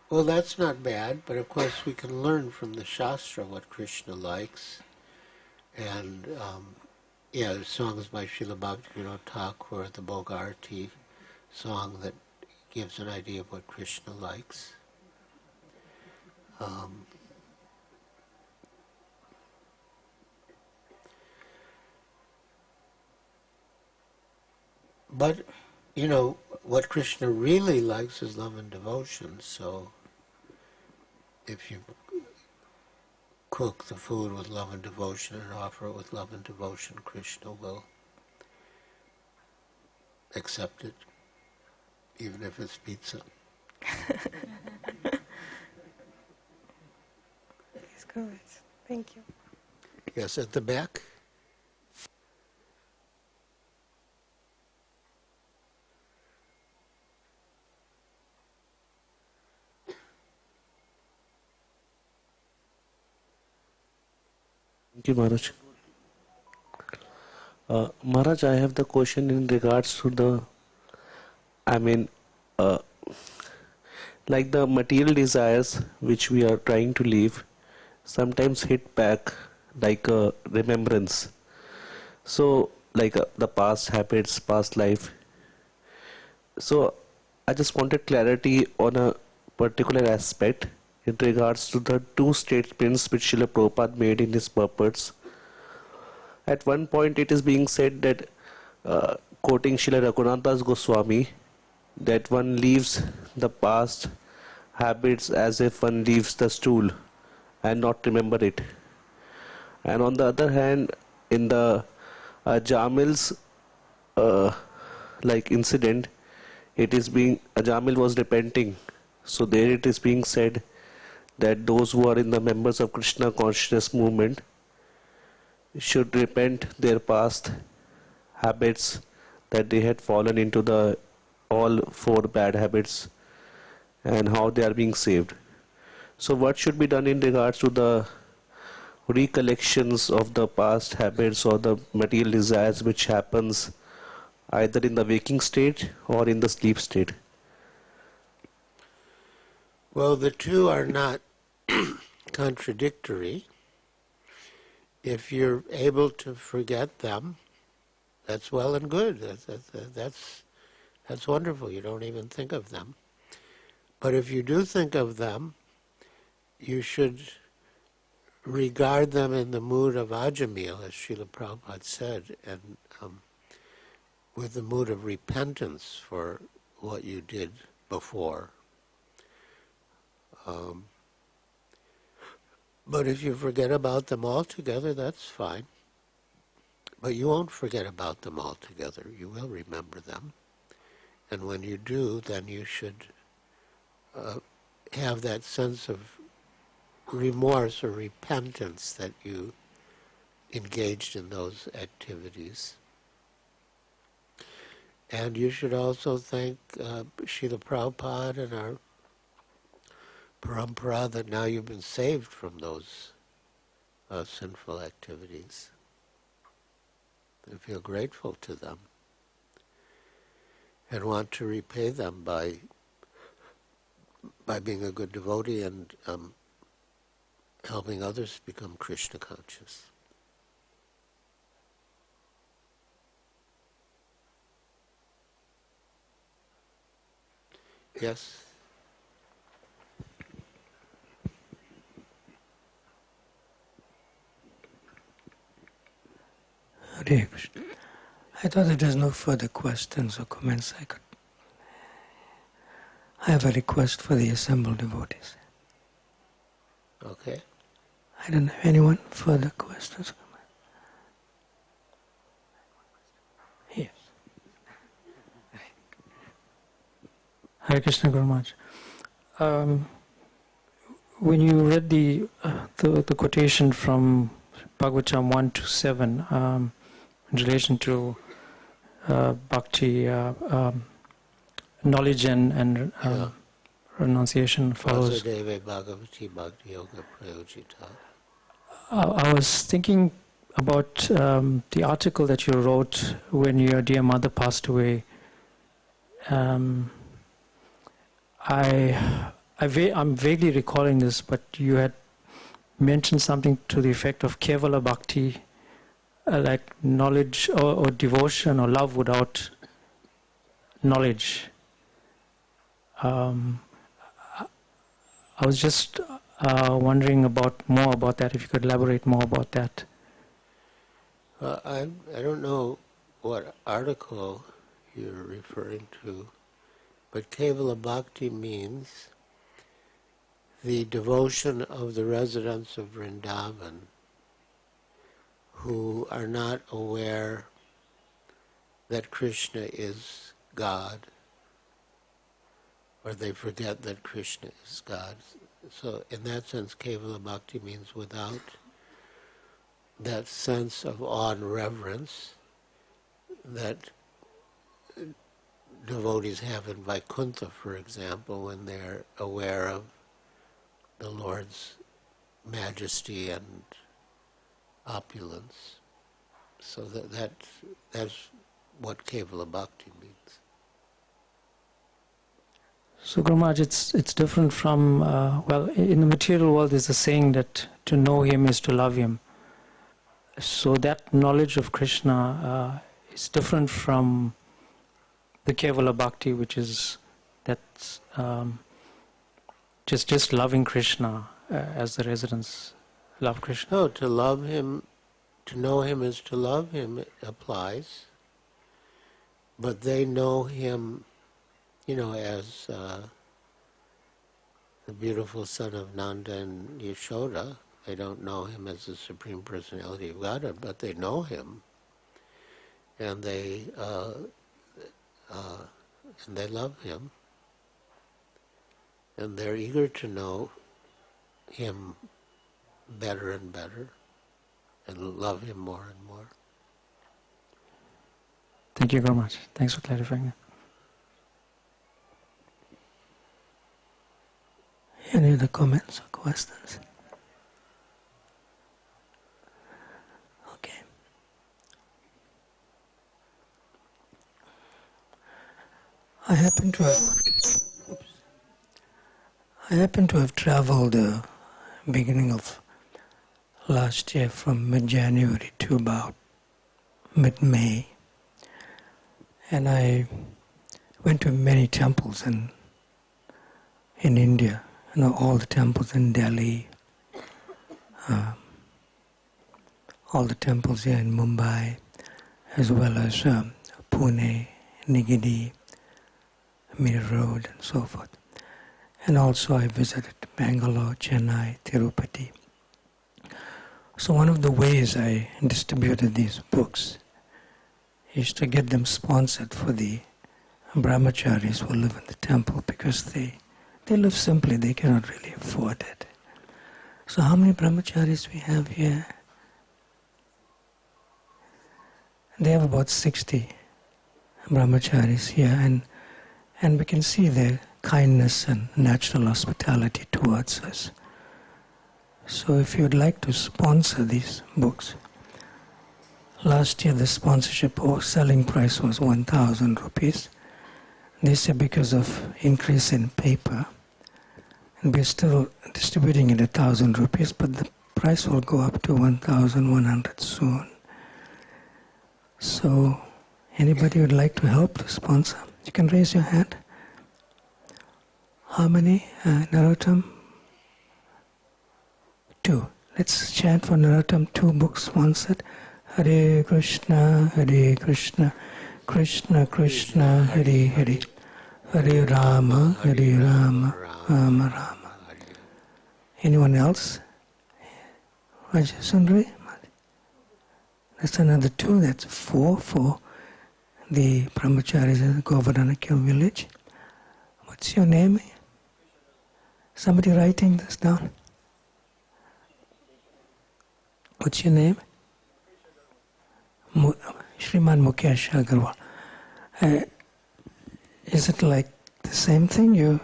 Well, that's not bad, but of course we can learn from the Shastra what Krishna likes. And, there's songs by Srila Bhaktivinoda Thakur, the Bogarti song that gives an idea of what Krishna likes. But, what Krishna really likes is love and devotion, so if you cook the food with love and devotion and offer it with love and devotion, Krishna will accept it, even if it's pizza. Yes, good. Thank you. Yes, at the back. Thank you, Maharaj. Maharaj, I have the question in regards to I mean, uh, like the material desires which we are trying to leave sometimes hit back like a remembrance. So, like the past habits, past life. So, I just wanted clarity on a particular aspect in regards to the two statements which Srila Prabhupada made in his purports. At one point, it is being said that, quoting Srila Raghunath Das Goswami, that one leaves the past habits as if one leaves the stool and not remember it. And on the other hand, in the Jamil's incident, it is being Jamil was repenting. So there it is being said that those who are in the members of Krishna consciousness movement should repent their past habits, that they had fallen into the all four bad habits, and how they are being saved. So what should be done in regards to the recollections of the past habits or the material desires which happens either in the waking state or in the sleep state? Well, the two are not contradictory. If you're able to forget them, that's well and good. That's wonderful. You don't even think of them. But if you do think of them, you should regard them in the mood of ajamil, as Srila Prabhupada said, and with the mood of repentance for what you did before. But if you forget about them altogether, that's fine. But you won't forget about them altogether. You will remember them. And when you do, then you should have that sense of remorse or repentance that you engaged in those activities. And you should also thank Srila Prabhupada and our parampara that now you've been saved from those sinful activities. And feel grateful to them and want to repay them by being a good devotee and helping others become Krishna conscious. Yes? Hare Krishna. I thought if there's no further questions or comments, I have a request for the assembled devotees. Okay. I don't have anyone further questions. Yes. Hare Krishna Guru Maharaj. When you read the quotation from Bhagavatam 1 to 7 in relation to bhakti, knowledge and renunciation follows. Vasudeva Bhagavati Bhakti Yoga Prayojita. I was thinking about the article that you wrote when your dear mother passed away. I'm vaguely recalling this, but you had mentioned something to the effect of Kevala Bhakti, like knowledge or devotion or love without knowledge. I was just wondering more about that, if you could elaborate more about that. I don't know what article you're referring to, but Kevala Bhakti means the devotion of the residents of Vrindavan who are not aware that Krishna is God, or they forget that Krishna is God. So in that sense, Kevala Bhakti means without that sense of awe and reverence that devotees have in Vaikuntha, for example, when they're aware of the Lord's majesty and opulence. So that's what Kevala Bhakti means. So Guru Maharaj, it's different from, in the material world there's a saying that to know him is to love him. So that knowledge of Krishna is different from the Kevala Bhakti, which is that's just loving Krishna as the residents love Krishna. No, to love him, to know him is to love him, it applies. But they know him, as the beautiful son of Nanda and Yashoda. They don't know him as the Supreme Personality of Godhead, but they know him, and they love him, and they're eager to know him better and better, and love him more and more. Thank you very much. Thanks for clarifying that. Any other comments or questions? Okay. I happen to have traveled beginning of last year from mid-January to about mid-May, and I went to many temples in India. All the temples in Delhi, all the temples here in Mumbai, as well as Pune, Nigidi, Mir Road, and so forth. And also I visited Bangalore, Chennai, Tirupati. So one of the ways I distributed these books is to get them sponsored for the brahmacharis who live in the temple, because they live simply, they cannot really afford it. So how many brahmacharis we have here? They have about 60 brahmacharis here, and we can see their kindness and natural hospitality towards us. So if you would like to sponsor these books, last year the sponsorship or selling price was 1,000 rupees. This year, because of increase in paper, and we're still distributing it at 1,000 rupees, but the price will go up to 1,100 soon. So anybody would like to help to sponsor, you can raise your hand. How many? Narottam? 2. Let's chant for Narottam, 2 books sponsored. Hare Krishna, Krishna Krishna, Hare Hare, Hare Rama, Rama Rama. Anyone else? Rajasundari? That's another 2, that's 4 for the brahmacharis at Govardhan EcoVillage. What's your name? Somebody writing this down? What's your name? Shriman Mukesh Agarwal. Is it like the same thing? You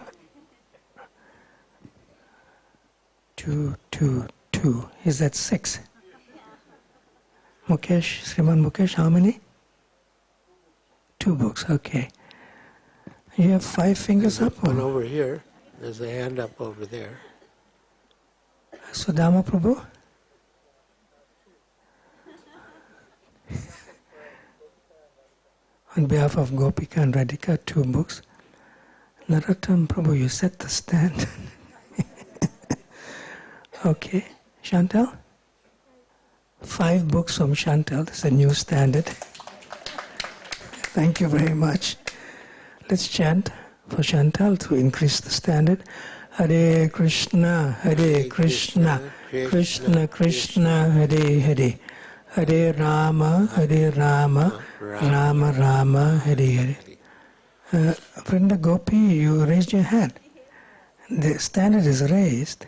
2, 2, 2. Is that 6? Mukesh, Shriman Mukesh, how many? 2 books, okay. You have 5 fingers up? One over here. There's a hand up over there. Sudama Prabhu? On behalf of Gopika and Radhika, 2 books. Narottam Prabhu, you set the stand. Okay. Chantal? 5 books from Chantal. That's a new standard. Thank you very much. Let's chant for Chantal to increase the standard. Hare Krishna, Krishna Krishna, Hare Hare. Hare Rama, Rama Rama, Hare Hare. Vrinda Gopi, you raised your hand. The standard is raised.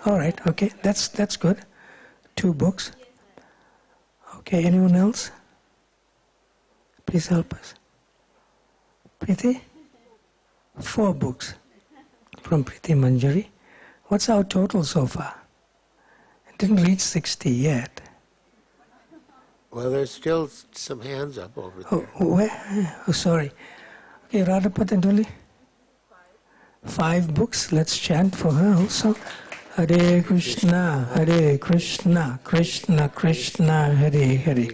All right, okay, that's good. 2 books. Okay, anyone else? Please help us. Preeti? 4 books from Preeti Manjari. What's our total so far? It didn't reach 60 yet. Well, there's still some hands up over there. Oh, where? Oh, sorry. Okay, Radha Patantuli. 5 books. Let's chant for her also. Hare Krishna, Krishna Krishna, Hare Hare.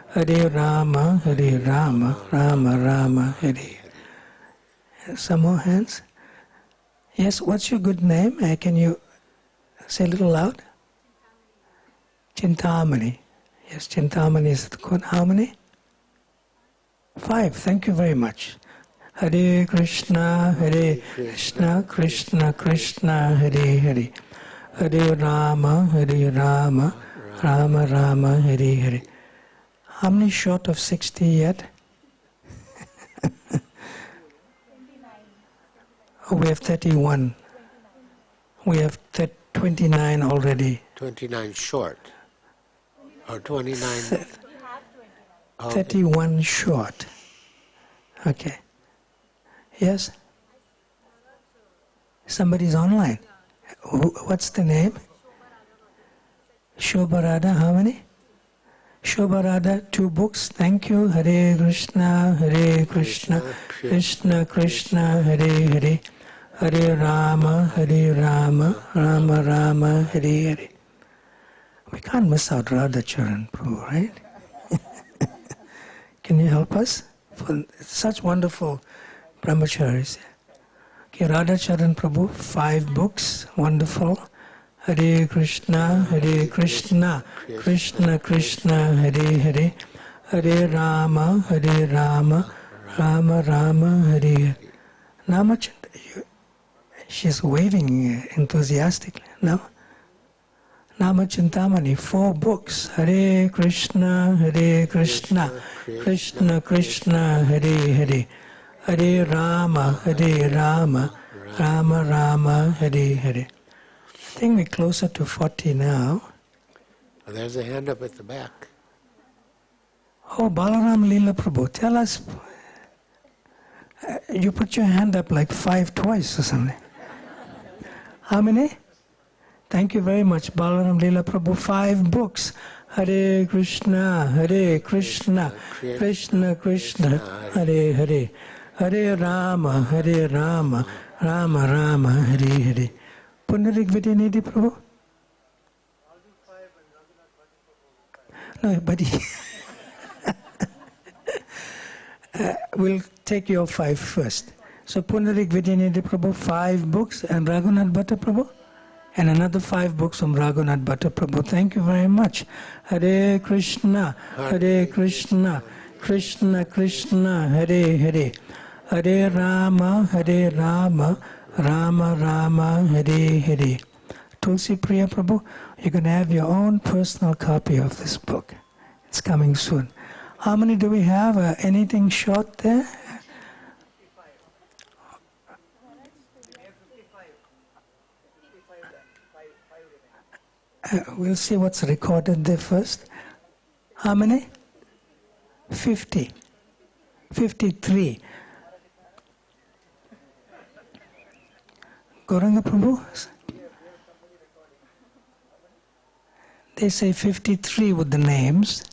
Hare Rama, Rama Rama, Hare Hare. Some more hands? Yes, what's your good name? Can you say a little loud? Chintamani. Yes, Chintamani is the good. How many? 5. Thank you very much. Hare Krishna, Krishna Krishna, Hare Hare. Hare Rama, Rama Rama, Hare Hare. How many short of 60 yet? Oh, we have 31. We have 29 already. 29 short. Or 29... 31 short. Okay. Yes? Somebody's online. What's the name? Shobharada, how many? Shobharada, 2 books. Thank you. Hare Krishna, Krishna Krishna, Hare Hare. Hare Rama, Rama Rama, Hare Hare. We can't miss out Radha Charan Prabhu, right? Can you help us? For such wonderful brahmacharis. Okay, Radha Charan Prabhu, 5 books, wonderful. Hare Krishna, Krishna Krishna, Hare Hare. Hare Rama, Rama Rama, Hare Hare. Namachandra, she's waving enthusiastically. Now, Namachintamani, 4 books. Hare Krishna, Krishna Krishna, Hare Hare. Hare Rama, Rama Rama, Hare Hare. I think we're closer to 40 now. Well, there's a hand up at the back. Oh, Balaram Leela Prabhu, tell us. You put your hand up like 5 twice or something. How many? Thank you very much, Balaram Leela Prabhu. 5 books. Hare Krishna, Hare Krishna, Krishna Krishna, Hare Hare, Hare Rama, Hare Rama, Rama Rama, Hare Hare. Punarik Vidyanidhi Prabhu? No, but we'll take your 5 first. So Punarik Vidyanidhi Prabhu, 5 books, and Raghunath Bhatta Prabhu? And another 5 books from Raghunath Bhatta Prabhu. Thank you very much. Hare Krishna, Hare Krishna, Krishna Krishna, Hare Hare, Hare Rama, Hare Rama, Rama Rama, Hare Hare. Tulsi Priya Prabhu, you can have your own personal copy of this book. It's coming soon. How many do we have? Anything short there? We'll see what's recorded there first. How many? 50. 53. Gauranga Prabhu? They say 53 with the names.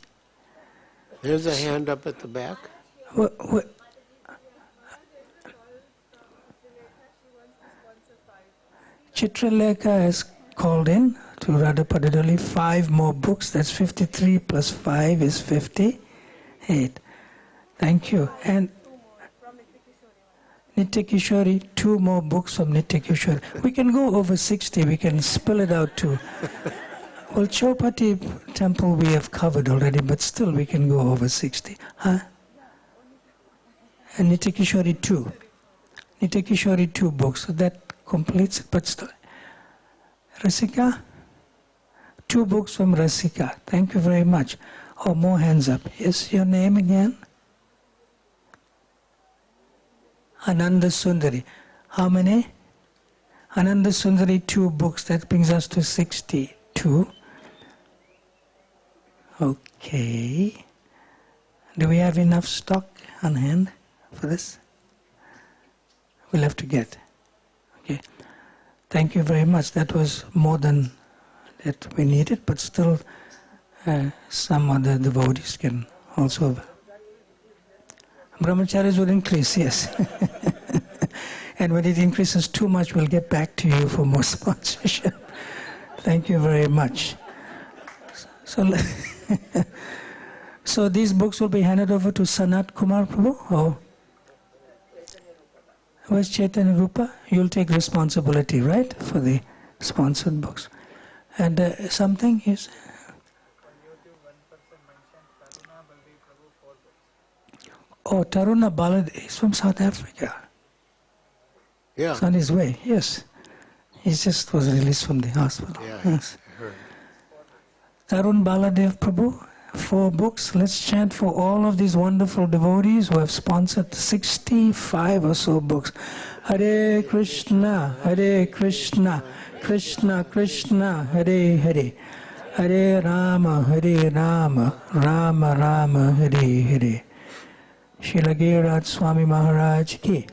There's a hand up at the back. Chitralekha has called in to Radha Padadali 5 more books. That's 53 plus 5 is 58. Thank you. And Nitya Kishori, 2 more books from Nitya Kishori. We can go over 60. We can spill it out too. Well, Chowpatty temple we have covered already, but still we can go over 60. Huh? And Nitya Kishori 2. Nitya Kishori 2 books. So that completes it, but still. Rasika? 2 books from Rasika. Thank you very much. Oh, more hands up. Yes, your name again? Ananda Sundari. How many? Ananda Sundari 2 books. That brings us to 62. Okay. Do we have enough stock on hand for this? We'll have to get. Okay. Thank you very much. That was more than that we needed, but still some other devotees can also. Brahmacharis will increase, yes. And when it increases too much, we'll get back to you for more sponsorship. Thank you very much. So these books will be handed over to Sanat Kumar Prabhu? Or where's Chaitanya Rupa? You'll take responsibility, right, for the sponsored books. And something is... Oh, Taruna Balad is from South Africa. Yeah. He's on his way, yes. He just was released from the hospital. Yeah, Yes. I heard. Tarun Baladev Prabhu, 4 books. Let's chant for all of these wonderful devotees who have sponsored 65 or so books. Hare Krishna, Hare Krishna, Krishna Krishna, Hare Hare. Hare Rama, Hare Rama, Rama Rama, Hare Hare. Srila Giriraj Swami Maharaj ki,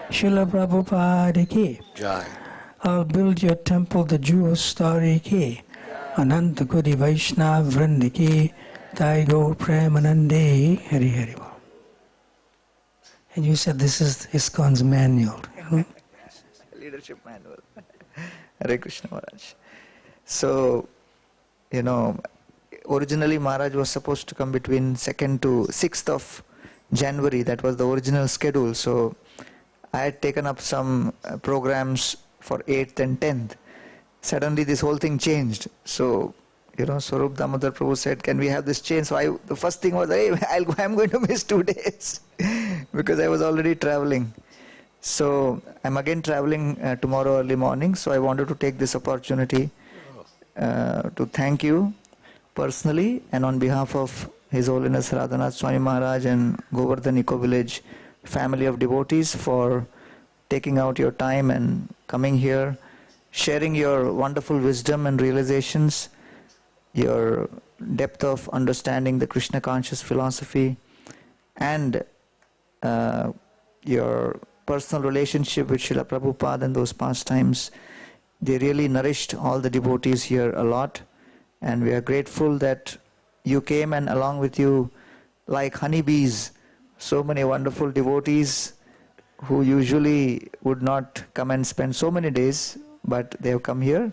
Srila Prabhupada ki. Jai. I'll build your temple, the Jewish story ki. Ananta Kodi Vaishnav Vrindi ki. Thai Gaur Premanande, Hari Hari. And you said this is ISKCON's manual. Leadership manual. Hare Krishna Maharaj. So, originally Maharaj was supposed to come between 2nd to 6th of January. That was the original schedule. So, I had taken up some programs for 8th and 10th. Suddenly this whole thing changed. So, Swarup Damodar Prabhu said, can we have this change? So the first thing was, hey, I'm going to miss 2 days because I was already traveling. So I'm again traveling tomorrow early morning. So I wanted to take this opportunity to thank you personally and on behalf of His Holiness Radhanath Swami Maharaj and Govardhan EcoVillage family of devotees for taking out your time and coming here, sharing your wonderful wisdom and realizations your depth of understanding the Krishna conscious philosophy, and your personal relationship with Srila Prabhupada and those pastimes. They really nourished all the devotees here a lot, and we are grateful that you came, and along with you, like honeybees, so many wonderful devotees who usually would not come and spend so many days, but they have come here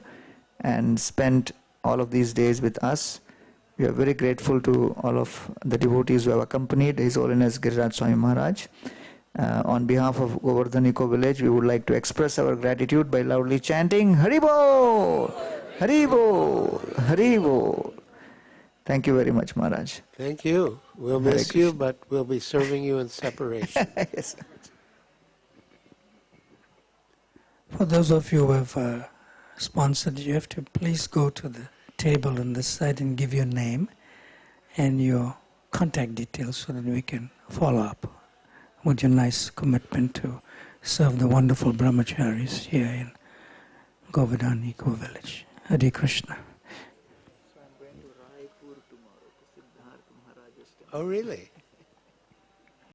and spent all of these days with us. We are very grateful to all of the devotees who have accompanied His Holiness Giriraj Swami Maharaj. On behalf of Govardhan EcoVillage, we would like to express our gratitude by loudly chanting Haribo! Haribo! Haribo! Thank you very much, Maharaj. Thank you. We'll Hare miss you, Krishna. but we'll be serving you in separation. Yes. For those of you who have sponsored, you have to please go to the table on this side and give your name and your contact details so that we can follow up with your nice commitment to serve the wonderful brahmacharis here in Govardhan EcoVillage. Hare Krishna. So I'm going to Raipur tomorrow to Siddhartha Maharaj's temple. Oh, really?